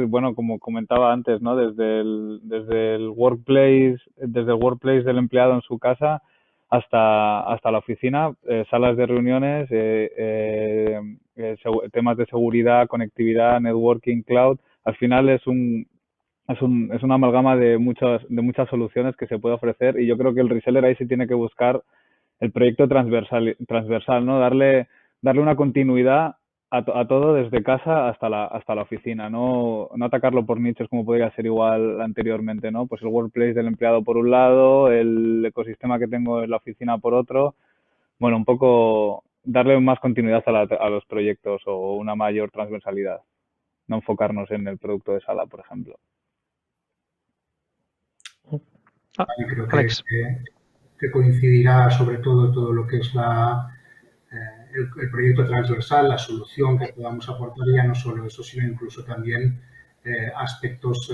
bueno, como comentaba antes, ¿no? Desde el workplace del empleado en su casa hasta la oficina, salas de reuniones, temas de seguridad, conectividad, networking, cloud. Al final es una amalgama de muchas soluciones que se puede ofrecer y yo creo que el reseller ahí sí tiene que buscar el proyecto transversal, ¿no? Darle una continuidad a todo desde casa hasta la oficina, no atacarlo por nichos como podría ser igual anteriormente, ¿no? Pues el workplace del empleado por un lado, el ecosistema que tengo en la oficina por otro. Bueno, un poco darle más continuidad a los proyectos o una mayor transversalidad, no enfocarnos en el producto de sala, por ejemplo. Ah, Y creo Alex. que coincidirá sobre todo lo que es el proyecto transversal, la solución que podamos aportar, ya no solo eso, sino incluso también aspectos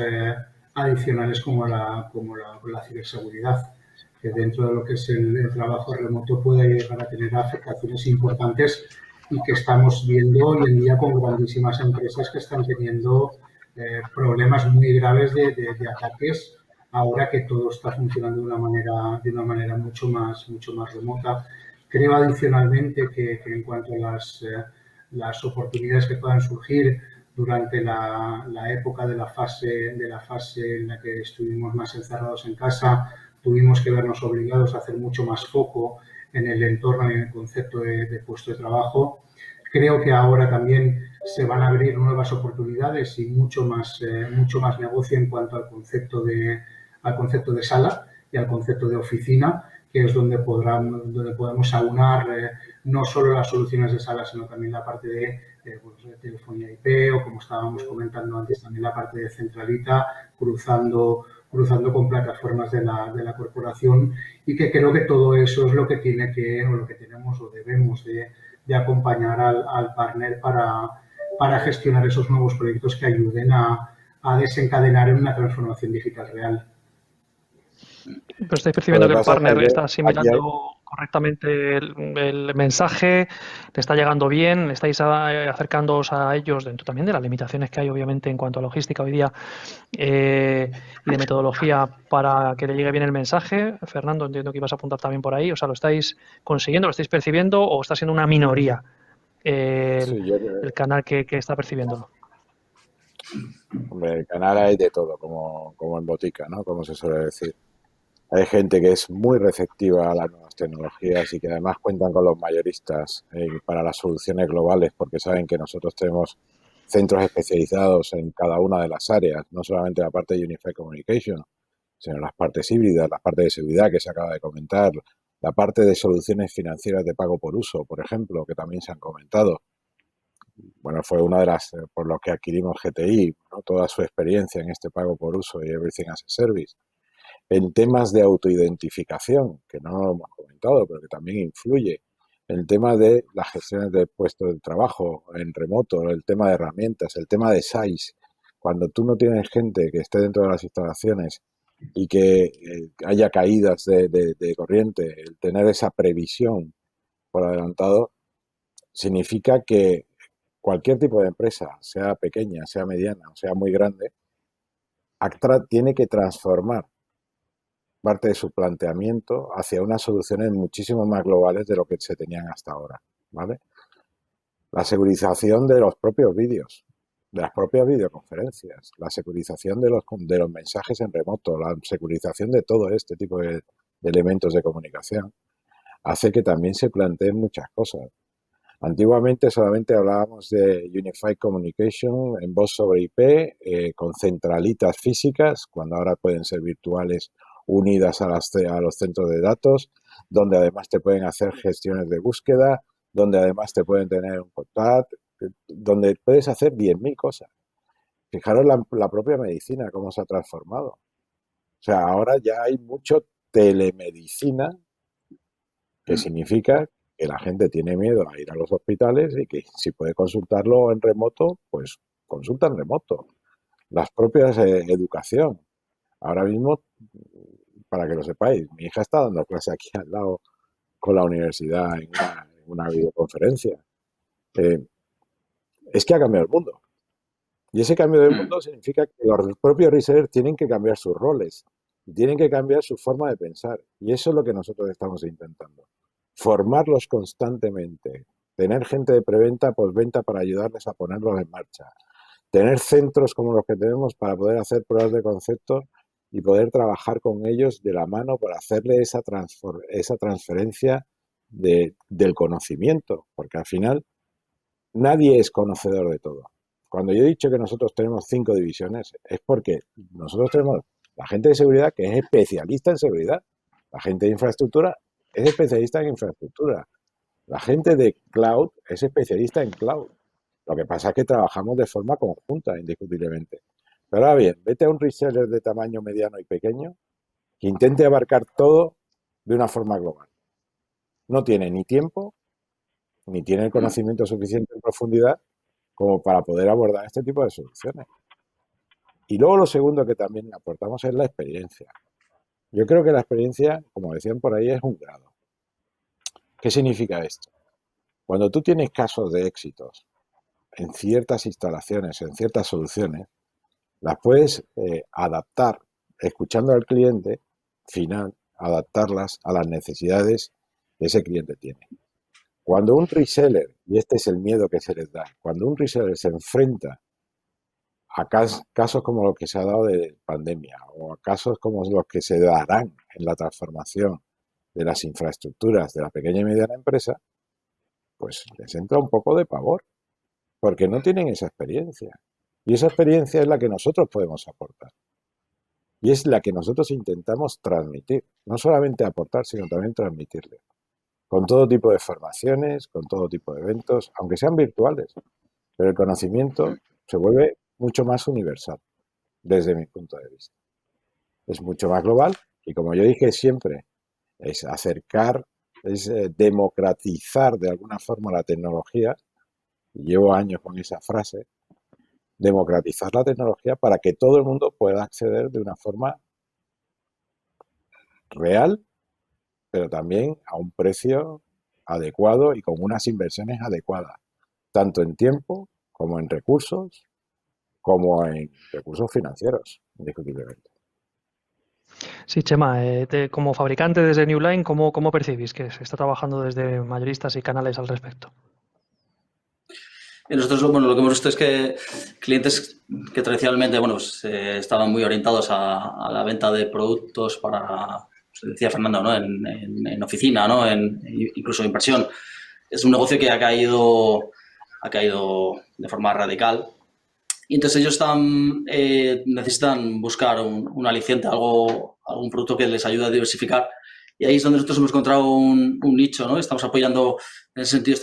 adicionales como la ciberseguridad, que dentro de lo que es el trabajo remoto puede llegar a tener afectaciones importantes y que estamos viendo hoy en día con grandísimas empresas que están teniendo problemas muy graves de ataques ahora que todo está funcionando de una manera mucho más remota. Creo adicionalmente que en cuanto a las oportunidades que puedan surgir durante la época de la fase en la que estuvimos más encerrados en casa, tuvimos que vernos obligados a hacer mucho más foco en el entorno y en el concepto de puesto de trabajo. Creo que ahora también se van a abrir nuevas oportunidades y mucho más negocio en cuanto al concepto de sala y al concepto de oficina, que es donde podemos aunar no solo las soluciones de sala, sino también la parte de telefonía IP o, como estábamos comentando antes, también la parte de centralita, cruzando con plataformas de la corporación, y que creo que todo eso es lo que lo que tenemos o debemos de acompañar al partner para gestionar esos nuevos proyectos que ayuden a desencadenar en una transformación digital real. Pero estáis Lo percibiendo que que el pasa es que partner está aquí hay, asimilando correctamente el mensaje, le está llegando bien, estáis acercándoos a ellos dentro también de las limitaciones que hay, obviamente, en cuanto a logística hoy día y de metodología para que le llegue bien el mensaje. Fernando, entiendo que ibas a apuntar también por ahí. O sea, ¿lo estáis consiguiendo, lo estáis percibiendo o está siendo una minoría sí, el canal que está percibiéndolo? hombre, en el canal hay de todo, como en botica, ¿no? Como se suele decir. Hay gente que es muy receptiva a las nuevas tecnologías y que además cuentan con los mayoristas para las soluciones globales porque saben que nosotros tenemos centros especializados en cada una de las áreas, no solamente la parte de Unified Communication, sino las partes híbridas, la parte de seguridad que se acaba de comentar, la parte de soluciones financieras de pago por uso, por ejemplo, que también se han comentado. Bueno, fue una de las por lo que adquirimos GTI, ¿no? Toda su experiencia en este pago por uso y Everything as a Service. En temas de autoidentificación, que no lo hemos comentado, pero que también influye. El tema de las gestiones de puestos de trabajo en remoto, el tema de herramientas, el tema de SAIS. Cuando tú no tienes gente que esté dentro de las instalaciones y que haya caídas de corriente, el tener esa previsión por adelantado, significa que cualquier tipo de empresa, sea pequeña, sea mediana o sea muy grande, Actra tiene que transformar parte de su planteamiento hacia unas soluciones muchísimo más globales de lo que se tenían hasta ahora, ¿vale? La securización de los propios vídeos, de las propias videoconferencias, la securización de los mensajes en remoto, la securización de todo este tipo de elementos de comunicación, hace que también se planteen muchas cosas. Antiguamente solamente hablábamos de Unified Communication en voz sobre IP, con centralitas físicas, cuando ahora pueden ser virtuales unidas a los centros de datos, donde además te pueden hacer gestiones de búsqueda, donde además te pueden tener un contact, donde puedes hacer 10.000 cosas. Fijaros la propia medicina, cómo se ha transformado. O sea, ahora ya hay mucho telemedicina, que significa que la gente tiene miedo a ir a los hospitales y que si puede consultarlo en remoto, pues consulta en remoto. Las propias educación. Ahora mismo, para que lo sepáis, mi hija está dando clase aquí al lado con la universidad en una videoconferencia. Es que ha cambiado el mundo. Y ese cambio del mundo significa que los propios resellers tienen que cambiar sus roles, tienen que cambiar su forma de pensar. Y eso es lo que nosotros estamos intentando. Formarlos constantemente, tener gente de preventa, postventa para ayudarles a ponerlos en marcha, tener centros como los que tenemos para poder hacer pruebas de concepto y poder trabajar con ellos de la mano para hacerle esa transferencia del conocimiento, porque al final nadie es conocedor de todo. Cuando yo he dicho que nosotros tenemos 5 divisiones, es porque nosotros tenemos la gente de seguridad que es especialista en seguridad, la gente de infraestructura es especialista en infraestructura, la gente de cloud es especialista en cloud. Lo que pasa es que trabajamos de forma conjunta, indiscutiblemente. Pero ahora bien, vete a un reseller de tamaño mediano y pequeño que intente abarcar todo de una forma global. No tiene ni tiempo, ni tiene el conocimiento suficiente en profundidad como para poder abordar este tipo de soluciones. Y luego lo segundo que también aportamos es la experiencia. Yo creo que la experiencia, como decían por ahí, es un grado. ¿Qué significa esto? Cuando tú tienes casos de éxitos en ciertas instalaciones, en ciertas soluciones, las puedes adaptar, escuchando al cliente final, adaptarlas a las necesidades que ese cliente tiene. Cuando un reseller, y este es el miedo que se les da, cuando un reseller se enfrenta a casos como los que se ha dado de pandemia o a casos como los que se darán en la transformación de las infraestructuras de la pequeña y mediana empresa, pues les entra un poco de pavor, porque no tienen esa experiencia. Y esa experiencia es la que nosotros podemos aportar. Y es la que nosotros intentamos transmitir. No solamente aportar, sino también transmitirle. Con todo tipo de formaciones, con todo tipo de eventos, aunque sean virtuales. Pero el conocimiento se vuelve mucho más universal, desde mi punto de vista. Es mucho más global y, como yo dije siempre, es acercar, es democratizar de alguna forma la tecnología. Y llevo años con esa frase, democratizar la tecnología para que todo el mundo pueda acceder de una forma real, pero también a un precio adecuado y con unas inversiones adecuadas, tanto en tiempo como en recursos financieros, indiscutiblemente. Sí, Chema, como fabricante desde New Line, ¿cómo percibís que se está trabajando desde mayoristas y canales al respecto? Y nosotros lo que hemos visto es que clientes que tradicionalmente estaban muy orientados a la venta de productos para, decía Fernando, ¿no? en oficina, ¿no? Incluso inversión. Es un negocio que ha caído ha caído de forma radical. Y entonces ellos necesitan buscar un aliciente, algún producto que les ayude a diversificar. Y ahí es donde nosotros hemos encontrado un nicho, ¿no? Estamos apoyando, en ese sentido,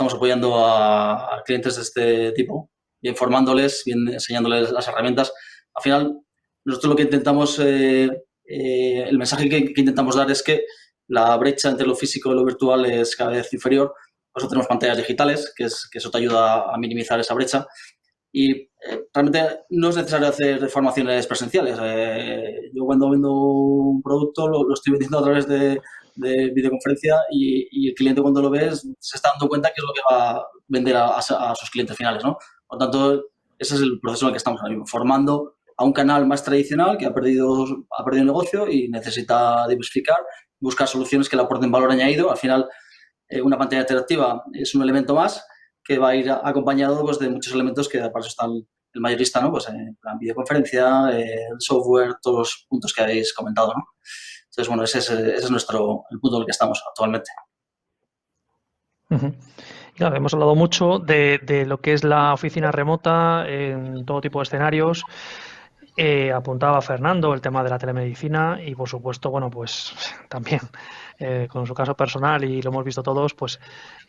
a clientes de este tipo, bien formándoles, bien enseñándoles las herramientas. Al final, nosotros lo que intentamos, el mensaje que intentamos dar es que la brecha entre lo físico y lo virtual es cada vez inferior. Por eso tenemos pantallas digitales, que eso te ayuda a minimizar esa brecha. Y realmente no es necesario hacer formaciones presenciales. Yo cuando vendo un producto lo estoy vendiendo a través de videoconferencia y el cliente cuando lo ve se está dando cuenta que es lo que va a vender a sus clientes finales, ¿no? Por lo tanto, ese es el proceso en el que estamos ahora mismo, formando a un canal más tradicional que ha perdido negocio y necesita diversificar, buscar soluciones que le aporten valor añadido. Al final, una pantalla interactiva es un elemento más que va a ir acompañado pues, de muchos elementos que para eso está el mayorista, ¿no? Pues la videoconferencia, el software, todos los puntos que habéis comentado, ¿no? Entonces, bueno, ese es el punto en el que estamos actualmente. Claro, hemos hablado mucho de lo que es la oficina remota en todo tipo de escenarios. Apuntaba Fernando el tema de la telemedicina y, por supuesto, bueno, pues también con su caso personal, y lo hemos visto todos, pues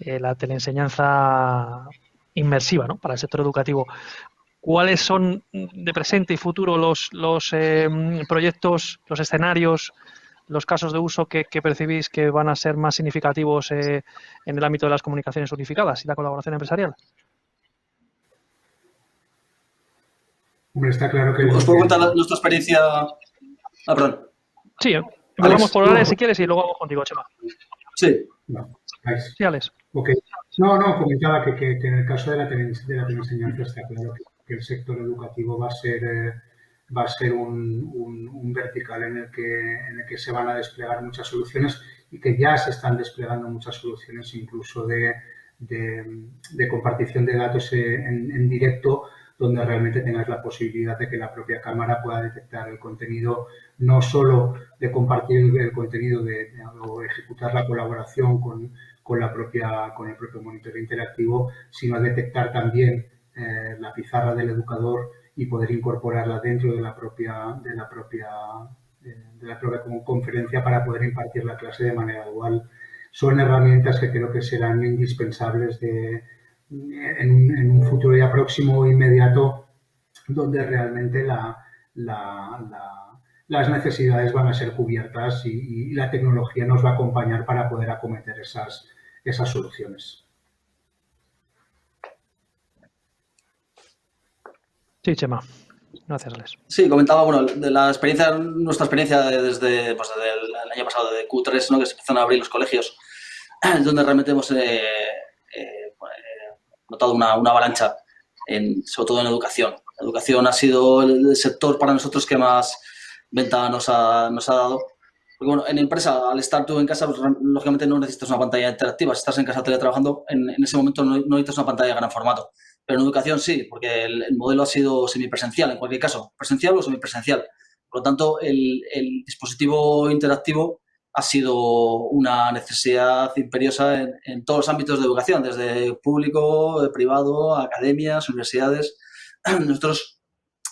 la teleenseñanza inmersiva, ¿no? Para el sector educativo. ¿Cuáles son de presente y futuro los proyectos, los escenarios, los casos de uso que percibís que van a ser más significativos en el ámbito de las comunicaciones unificadas y la colaboración empresarial? Hombre, está claro que... ¿Os puedo contar nuestra experiencia? Perdón. Sí, empezamos por Alex si quieres y luego vamos contigo, Chema. Sí. Sí, Alex. Okay. No, comentaba que en el caso de la teleenseñanza está claro que el sector educativo va a ser un vertical en el que se van a desplegar muchas soluciones y que ya se están desplegando muchas soluciones, incluso de compartición de datos en directo, donde realmente tengas la posibilidad de que la propia cámara pueda detectar el contenido, no solo de compartir el contenido o ejecutar la colaboración con el propio monitor interactivo, sino detectar también la pizarra del educador y poder incorporarla dentro de la propia conferencia para poder impartir la clase de manera dual. Son herramientas que creo que serán indispensables en un futuro ya próximo o inmediato, donde realmente las necesidades van a ser cubiertas y la tecnología nos va a acompañar para poder acometer esas soluciones. Sí, Chema. Gracias, Alex. Sí, comentaba, bueno, de nuestra experiencia desde el año pasado, de Q3, ¿no? Que se empezaron a abrir los colegios, donde realmente hemos notado una avalancha, sobre todo en educación. La educación ha sido el sector para nosotros que más venta nos ha dado. Porque, bueno, en empresa, al estar tú en casa, pues, lógicamente no necesitas una pantalla interactiva. Si estás en casa teletrabajando, en ese momento no necesitas una pantalla de gran formato. Pero en educación sí, porque el modelo ha sido semipresencial, en cualquier caso, presencial o semipresencial. Por lo tanto, el dispositivo interactivo ha sido una necesidad imperiosa en todos los ámbitos de educación, desde público, privado, academias, universidades. Nosotros,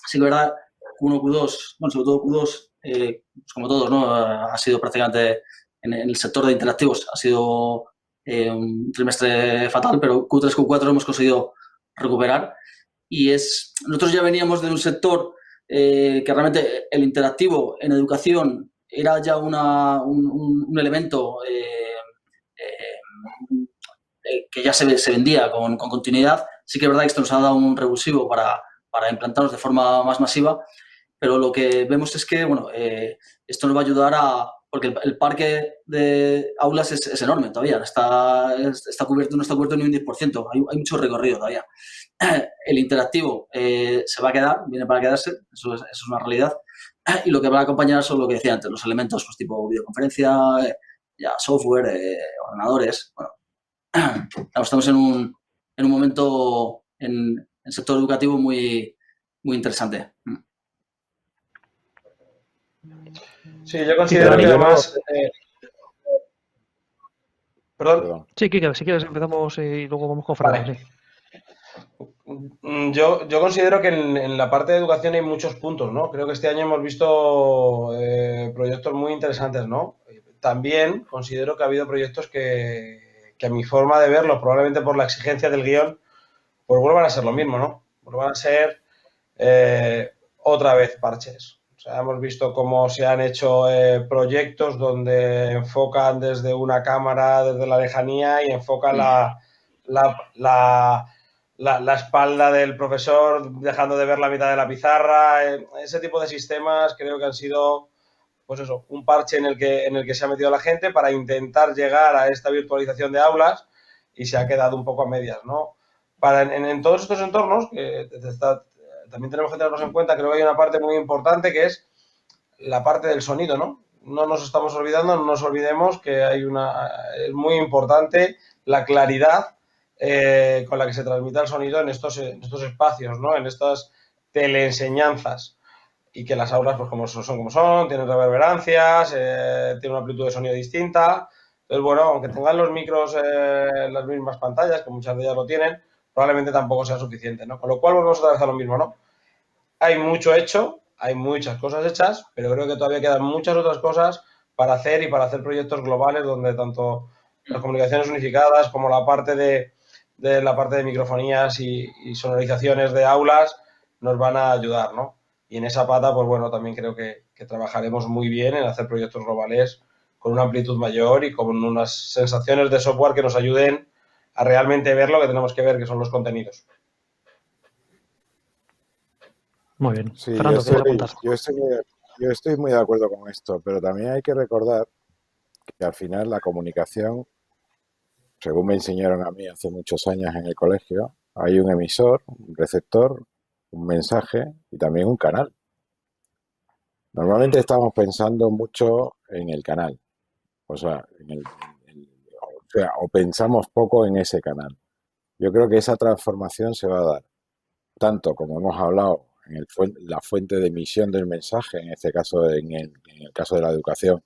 sí que es verdad, Q1, Q2, bueno, sobre todo Q2, pues como todos, ¿no? Ha sido prácticamente en el sector de interactivos, ha sido un trimestre fatal, pero Q3, Q4 hemos conseguido recuperar. Y nosotros ya veníamos de un sector que realmente el interactivo en educación era ya un elemento que ya se vendía con continuidad. Sí que es verdad que esto nos ha dado un revulsivo para implantarnos de forma más masiva, pero lo que vemos es que, bueno, esto nos va a ayudar porque el parque de aulas es enorme todavía, no está cubierto ni un 10%, hay mucho recorrido todavía. El interactivo se va a quedar, viene para quedarse, eso es una realidad, y lo que va a acompañar son lo que decía antes, los elementos pues, tipo videoconferencia, ya software, ordenadores. Bueno, estamos en un momento en el sector educativo muy, muy interesante. Sí, yo considero que además... Perdón. Sí, Kike, si quieres empezamos y luego vamos con Fernando. Vale. Sí. Yo considero que en la parte de educación hay muchos puntos, ¿no? Creo que este año hemos visto proyectos muy interesantes, ¿no? También considero que ha habido proyectos que a mi forma de verlo, probablemente por la exigencia del guión, pues vuelvan a ser lo mismo, ¿no? Vuelvan a ser otra vez parches. O sea, hemos visto cómo se han hecho proyectos donde enfocan desde una cámara, desde la lejanía, y enfocan la, la, la espalda del profesor dejando de ver la mitad de la pizarra. Ese tipo de sistemas creo que han sido, pues eso, un parche en el que se ha metido la gente para intentar llegar a esta virtualización de aulas, y se ha quedado un poco a medias, ¿no? En todos estos entornos, también tenemos que tenernos en cuenta, creo que hay una parte muy importante que es la parte del sonido, ¿no? No nos estamos olvidando, no nos olvidemos que es muy importante la claridad con la que se transmite el sonido en estos espacios, ¿no? En estas teleenseñanzas, y que las aulas, pues como son, tienen reverberancias, tienen una amplitud de sonido distinta. Entonces, bueno, aunque tengan los micros las mismas pantallas, que muchas de ellas lo tienen, probablemente tampoco sea suficiente, ¿no? Con lo cual volvemos otra vez a lo mismo, ¿no? Hay mucho hecho, hay muchas cosas hechas, pero creo que todavía quedan muchas otras cosas para hacer, y para hacer proyectos globales donde tanto las comunicaciones unificadas como la parte de microfonías y sonorizaciones de aulas nos van a ayudar, ¿no? Y en esa pata, pues bueno, también creo que trabajaremos muy bien en hacer proyectos globales con una amplitud mayor y con unas sensaciones de software que nos ayuden a realmente ver lo que tenemos que ver, que son los contenidos. Muy bien. Sí, Fernando, ¿querías apuntar? yo estoy muy de acuerdo con esto, pero también hay que recordar que al final la comunicación, según me enseñaron a mí hace muchos años en el colegio, hay un emisor, un receptor, un mensaje y también un canal. Normalmente estamos pensando mucho en el canal, o sea, o pensamos poco en ese canal. Yo creo que esa transformación se va a dar, tanto como hemos hablado en la fuente de emisión del mensaje, en este caso, en el caso de la educación,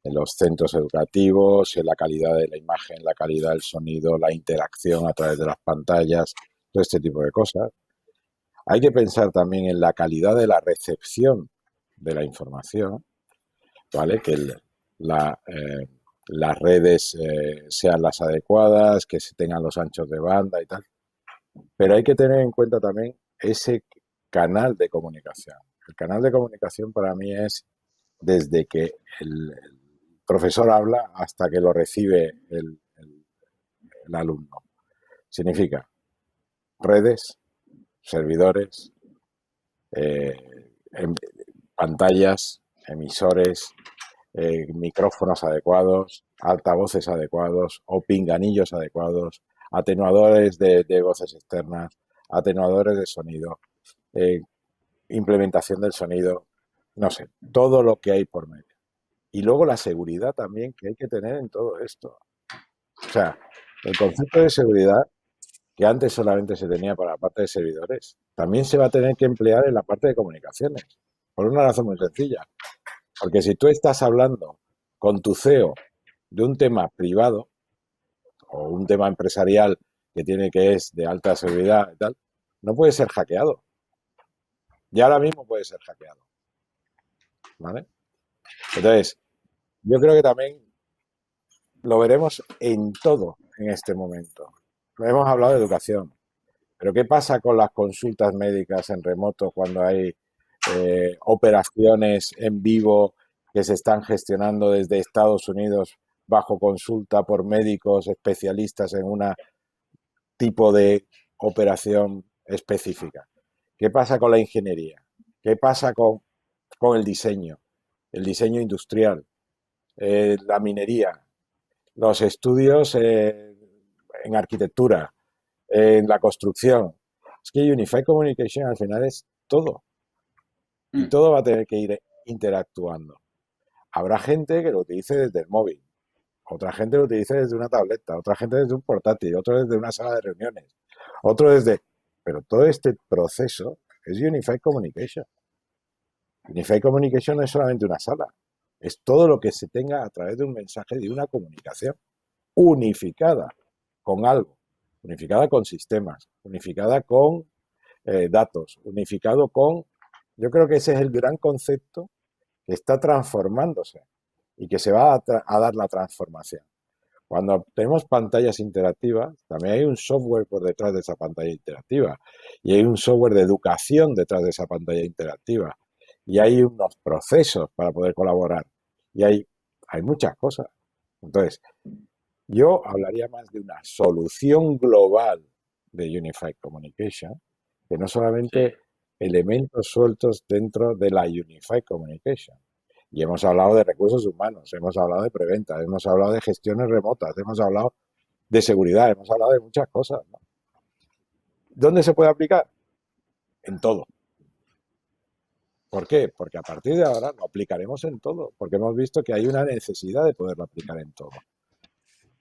en los centros educativos, en la calidad de la imagen, la calidad del sonido, la interacción a través de las pantallas, todo este tipo de cosas. Hay que pensar también en la calidad de la recepción de la información, ¿vale? Que las redes sean las adecuadas, que se tengan los anchos de banda y tal. Pero hay que tener en cuenta también ese canal de comunicación. El canal de comunicación para mí es desde que el profesor habla hasta que lo recibe el alumno. Significa redes, servidores, pantallas, emisores, micrófonos adecuados, altavoces adecuados o pinganillos adecuados, atenuadores de voces externas, atenuadores de sonido, implementación del sonido, no sé, todo lo que hay por medio. Y luego la seguridad también que hay que tener en todo esto. O sea, el concepto de seguridad, que antes solamente se tenía para la parte de servidores, también se va a tener que emplear en la parte de comunicaciones, por una razón muy sencilla. Porque si tú estás hablando con tu CEO de un tema privado o un tema empresarial que es de alta seguridad y tal, no puede ser hackeado. Y ahora mismo puede ser hackeado. ¿Vale? Entonces, yo creo que también lo veremos en todo en este momento. Hemos hablado de educación, pero ¿qué pasa con las consultas médicas en remoto cuando hay operaciones en vivo que se están gestionando desde Estados Unidos bajo consulta por médicos especialistas en un tipo de operación específica? ¿Qué pasa con la ingeniería? ¿Qué pasa con el diseño industrial, la minería, los estudios en arquitectura, en la construcción? Es que Unified Communication al final es todo. Y todo va a tener que ir interactuando. Habrá gente que lo utilice desde el móvil, otra gente lo utilice desde una tableta, otra gente desde un portátil, otro desde una sala de reuniones, otro desde... Pero todo este proceso es Unified Communication. Unified Communication no es solamente una sala, es todo lo que se tenga a través de un mensaje, de una comunicación unificada con algo. unificada con sistemas, unificada con datos, unificado con... Yo creo que ese es el gran concepto que está transformándose y que se va a dar la transformación. Cuando tenemos pantallas interactivas, también hay un software por detrás de esa pantalla interactiva y hay un software de educación detrás de esa pantalla interactiva y hay unos procesos para poder colaborar y hay muchas cosas. Entonces, yo hablaría más de una solución global de Unified Communication que no solamente elementos sueltos dentro de la Unified Communication. Y hemos hablado de recursos humanos, hemos hablado de preventa, hemos hablado de gestiones remotas, hemos hablado de seguridad, hemos hablado de muchas cosas, ¿no? ¿Dónde se puede aplicar? En todo. ¿Por qué? Porque a partir de ahora lo aplicaremos en todo, porque hemos visto que hay una necesidad de poderlo aplicar en todo.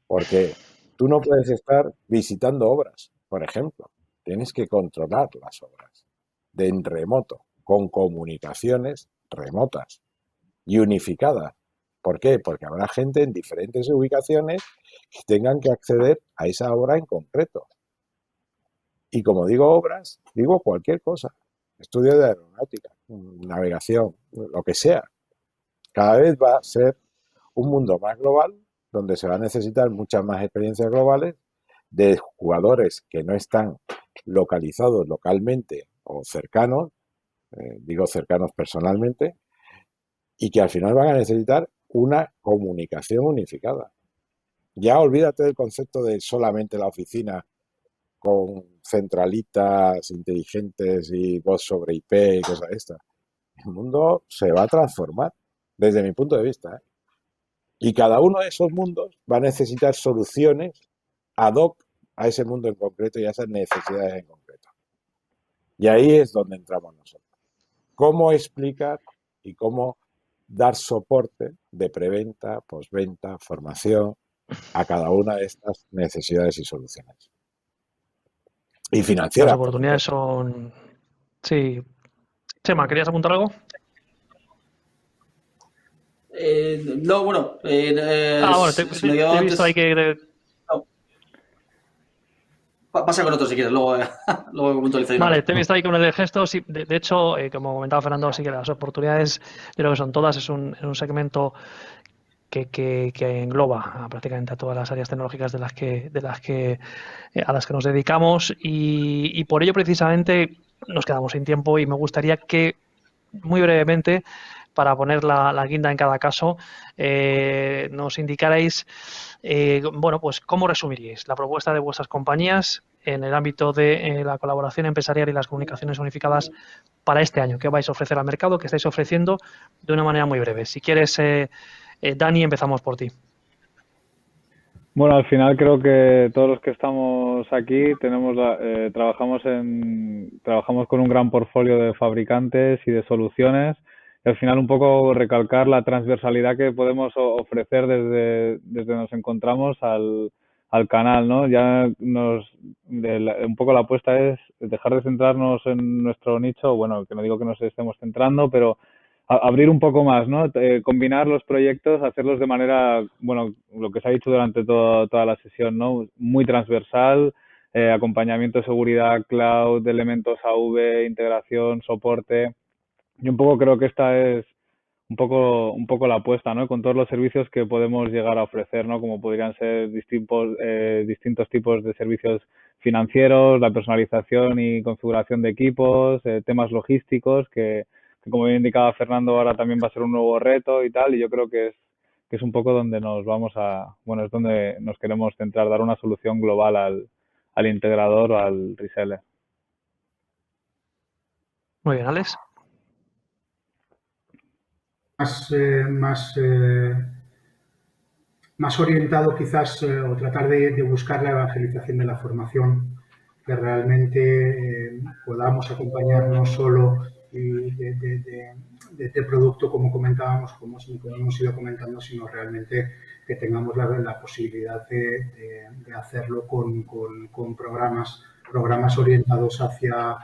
Porque tú no puedes estar visitando obras, por ejemplo. Tienes que controlar las obras en remoto, con comunicaciones remotas y unificadas. ¿Por qué? Porque habrá gente en diferentes ubicaciones que tengan que acceder a esa obra en concreto. Y como digo obras, digo cualquier cosa. Estudio de aeronáutica, navegación, lo que sea. Cada vez va a ser un mundo más global donde se va a necesitar muchas más experiencias globales de jugadores que no están localizados localmente o cercanos, digo cercanos personalmente, y que al final van a necesitar una comunicación unificada. Ya olvídate del concepto de solamente la oficina con centralitas inteligentes y voz sobre IP y cosas de estas. El mundo se va a transformar, desde mi punto de vista, ¿eh? Y cada uno de esos mundos va a necesitar soluciones ad hoc a ese mundo en concreto y a esas necesidades en concreto. Y ahí es donde entramos nosotros. Cómo explicar y cómo dar soporte de preventa, postventa, formación a cada una de estas necesidades y soluciones. Y Las financieras. oportunidades son... Sí. Chema, ¿querías apuntar algo? No, bueno. Bueno, te he visto ahí que... No. Pasa con otros si quieres, luego puntualizo. Vale, te he visto ahí con el gesto. Sí, de hecho, como comentaba Fernando, sí que las oportunidades, yo creo que son todas, es un segmento que engloba prácticamente a todas las áreas tecnológicas a las que nos dedicamos y por ello precisamente nos quedamos sin tiempo y me gustaría que muy brevemente, para poner la guinda en cada caso, nos indicarais, bueno, pues cómo resumiríais la propuesta de vuestras compañías en el ámbito de la colaboración empresarial y las comunicaciones unificadas para este año. ¿Qué vais a ofrecer al mercado? ¿Qué estáis ofreciendo? De una manera muy breve. Si quieres, Dani, empezamos por ti. Bueno, al final creo que todos los que estamos aquí trabajamos con un gran portfolio de fabricantes y de soluciones. Y al final un poco recalcar la transversalidad que podemos ofrecer desde nos encontramos al canal, ¿no? Un poco la apuesta es dejar de centrarnos en nuestro nicho, bueno, que no digo que nos estemos centrando, pero abrir un poco más, ¿no? Combinar los proyectos, hacerlos de manera, bueno, lo que se ha dicho durante toda la sesión, ¿no? Muy transversal, acompañamiento de seguridad, cloud, elementos AV, integración, soporte. Y un poco creo que esta es un poco la apuesta, ¿no? Con todos los servicios que podemos llegar a ofrecer, ¿no? Como podrían ser distintos tipos de servicios financieros, la personalización y configuración de equipos, temas logísticos que como bien indicaba Fernando, ahora también va a ser un nuevo reto y tal, y yo creo que es un poco donde es donde nos queremos centrar, dar una solución global al integrador o al reseller. Muy bien, Alex. Más orientado quizás o tratar de buscar la evangelización de la formación, que realmente podamos acompañar no solo de este producto, como comentábamos, como hemos ido comentando, sino realmente que tengamos la posibilidad de hacerlo con programas orientados hacia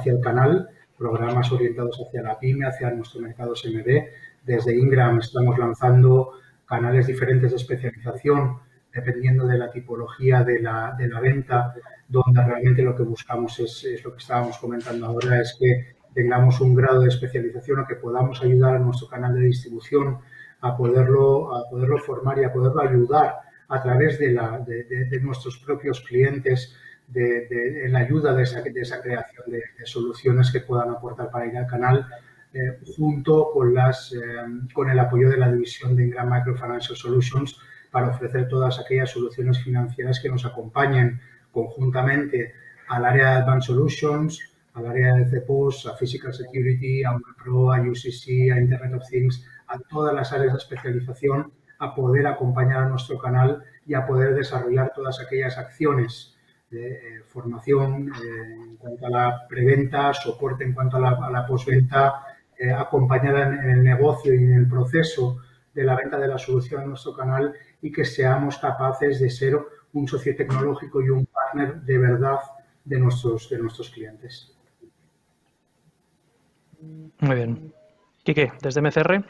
el canal, programas orientados hacia la pyme, hacia nuestro mercado SMB. Desde Ingram estamos lanzando canales diferentes de especialización dependiendo de la tipología de la venta, donde realmente lo que buscamos es lo que estábamos comentando ahora, es que tengamos un grado de especialización o que podamos ayudar a nuestro canal de distribución a poderlo formar y a poderlo ayudar a través de nuestros propios clientes en la ayuda de esa creación de soluciones que puedan aportar para ir al canal, junto con el apoyo de la división de Ingram Micro Financial Solutions para ofrecer todas aquellas soluciones financieras que nos acompañen conjuntamente al área de Advanced Solutions, al área de CPOS, a Physical Security, a Pro, a UCC, a Internet of Things, a todas las áreas de especialización, a poder acompañar a nuestro canal y a poder desarrollar todas aquellas acciones de formación en cuanto a la preventa, soporte en cuanto a la postventa, acompañar en el negocio y en el proceso de la venta de la solución en nuestro canal y que seamos capaces de ser un socio tecnológico y un partner de verdad de nuestros clientes. Muy bien. Quique, desde MCR.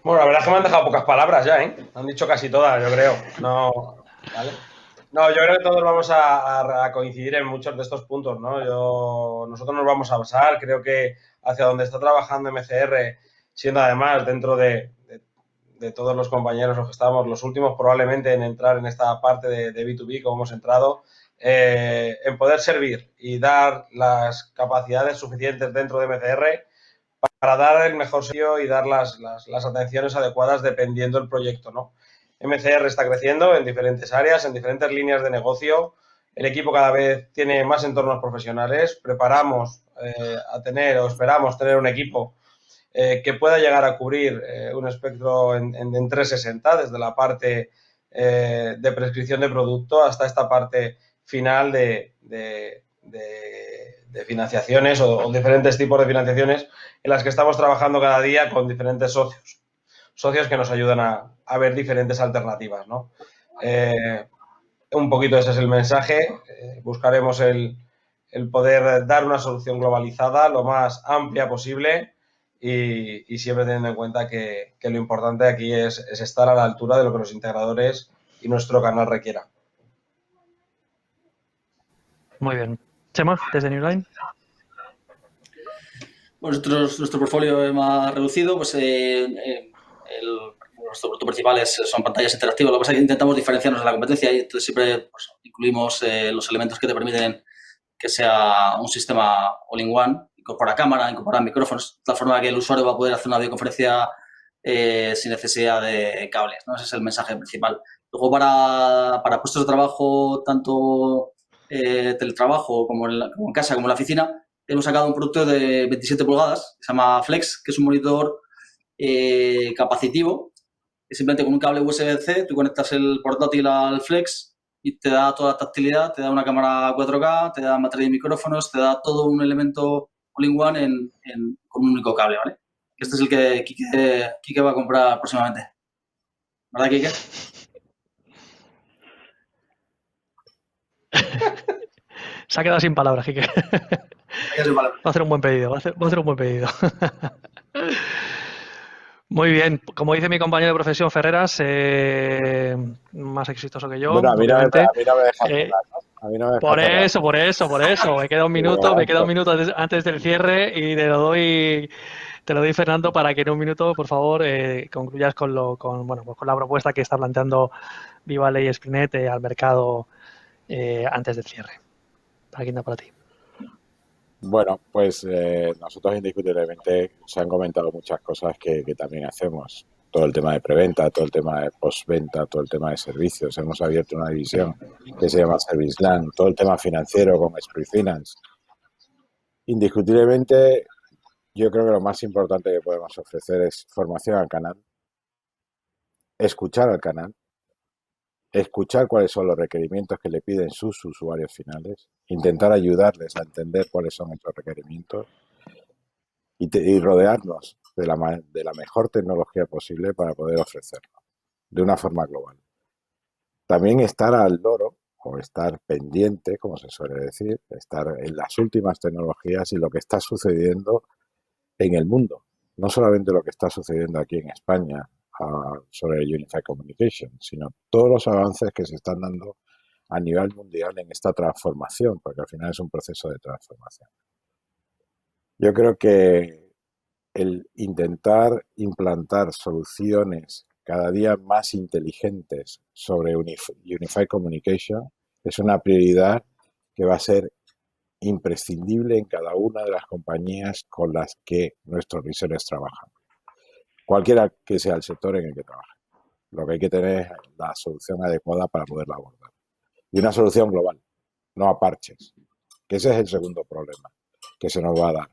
Bueno, la verdad es que me han dejado pocas palabras ya, ¿eh? Han dicho casi todas, yo creo. No, ¿vale? No, yo creo que todos vamos a coincidir en muchos de estos puntos, ¿no? Nosotros nos vamos a basar, creo que hacia donde está trabajando MCR, siendo además dentro de todos los compañeros los que estamos, los últimos probablemente en entrar en esta parte de B2B, como hemos entrado, en poder servir y dar las capacidades suficientes dentro de MCR para dar el mejor servicio y dar las atenciones adecuadas dependiendo del proyecto, ¿no? MCR está creciendo en diferentes áreas, en diferentes líneas de negocio. El equipo cada vez tiene más entornos profesionales. Preparamos a tener o esperamos tener un equipo que pueda llegar a cubrir un espectro en 360, desde la parte de prescripción de producto hasta esta parte final de financiaciones o diferentes tipos de financiaciones en las que estamos trabajando cada día con diferentes socios que nos ayudan a ver diferentes alternativas, ¿no? Un poquito ese es el mensaje. Buscaremos el poder dar una solución globalizada lo más amplia posible y siempre teniendo en cuenta que lo importante aquí es estar a la altura de lo que los integradores y nuestro canal requiera. Muy bien. Chema, desde Newline. Pues nuestro portfolio es más reducido, pues nuestro producto principal son pantallas interactivas. Lo que pasa es que intentamos diferenciarnos de la competencia y entonces siempre pues, incluimos los elementos que te permiten que sea un sistema all-in-one, incorpora cámara, incorpora micrófonos, de tal forma que el usuario va a poder hacer una videoconferencia sin necesidad de cables, ¿no? Ese es el mensaje principal. Luego, para puestos de trabajo, tanto teletrabajo como en casa como en la oficina, hemos sacado un producto de 27 pulgadas, que se llama Flex, que es un monitor capacitivo, que simplemente con un cable USB-C tú conectas el portátil al Flex y te da toda la tactilidad, te da una cámara 4K, te da batería de micrófonos, te da todo un elemento all-in-one con un único cable, ¿vale? Este es el que Quique va a comprar próximamente. ¿Verdad, Quique? Se ha quedado sin palabras, Quique. Va a hacer un buen pedido, va a hacer un buen pedido. Muy bien, como dice mi compañero de profesión Ferreras, más exitoso que yo, bueno, obviamente. A mí no me dejas hablar, ¿no? A mí no me dejas por eso. Me queda un minuto antes del cierre y te lo doy, Fernando, para que en un minuto, por favor, concluyas con la propuesta que está planteando Vivale y Sprinet al mercado antes del cierre. Para ti. Bueno, pues nosotros indiscutiblemente se han comentado muchas cosas que también hacemos. Todo el tema de preventa, todo el tema de postventa, todo el tema de servicios. Hemos abierto una división que se llama ServiceLand, todo el tema financiero con Spring Finance. Indiscutiblemente, yo creo que lo más importante que podemos ofrecer es formación al canal, escuchar al canal, escuchar cuáles son los requerimientos que le piden sus usuarios finales, intentar ayudarles a entender cuáles son esos requerimientos y rodearnos de la mejor tecnología posible para poder ofrecerlo de una forma global. También estar al loro o estar pendiente, como se suele decir, estar en las últimas tecnologías y lo que está sucediendo en el mundo. No solamente lo que está sucediendo aquí en España sobre Unified Communication, sino todos los avances que se están dando a nivel mundial en esta transformación, porque al final es un proceso de transformación. Yo creo que el intentar implantar soluciones cada día más inteligentes sobre Unified Communication es una prioridad que va a ser imprescindible en cada una de las compañías con las que nuestros resellers trabajan, cualquiera que sea el sector en el que trabajen. Lo que hay que tener es la solución adecuada para poderla abordar. Y una solución global, no a parches, que ese es el segundo problema que se nos va a dar.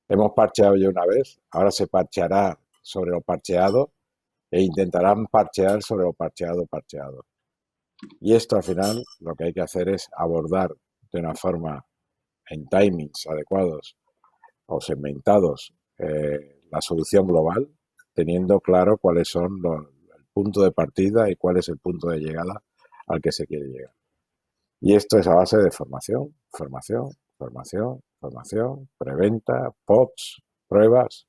Hemos parcheado ya una vez, ahora se parcheará sobre lo parcheado e intentarán parchear sobre lo parcheado. Y esto al final lo que hay que hacer es abordar de una forma en timings adecuados o segmentados la solución global, teniendo claro cuáles son el punto de partida y cuál es el punto de llegada al que se quiere llegar. Y esto es a base de formación, preventa, POCs, pruebas,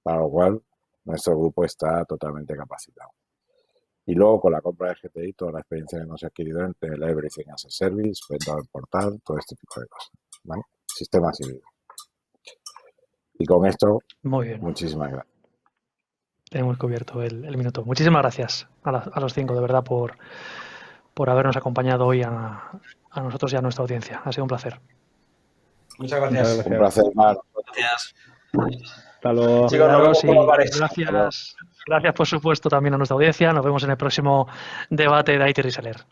para lo cual nuestro grupo está totalmente capacitado. Y luego con la compra de GTI, toda la experiencia que hemos adquirido en el Everything as a Service, venta del portal, todo este tipo de cosas, ¿vale? Sistemas híbridos. Y con esto, Muy bien. muchísimas gracias. Tenemos cubierto el minuto. Muchísimas gracias a los 5, de verdad, por habernos acompañado hoy a nosotros y a nuestra audiencia. Ha sido un placer. Muchas gracias. Un placer, Mar. Gracias. Hasta luego. Chicos, nos vemos Sí, por los bares. gracias, por supuesto, también a nuestra audiencia. Nos vemos en el próximo debate de IT Reseller.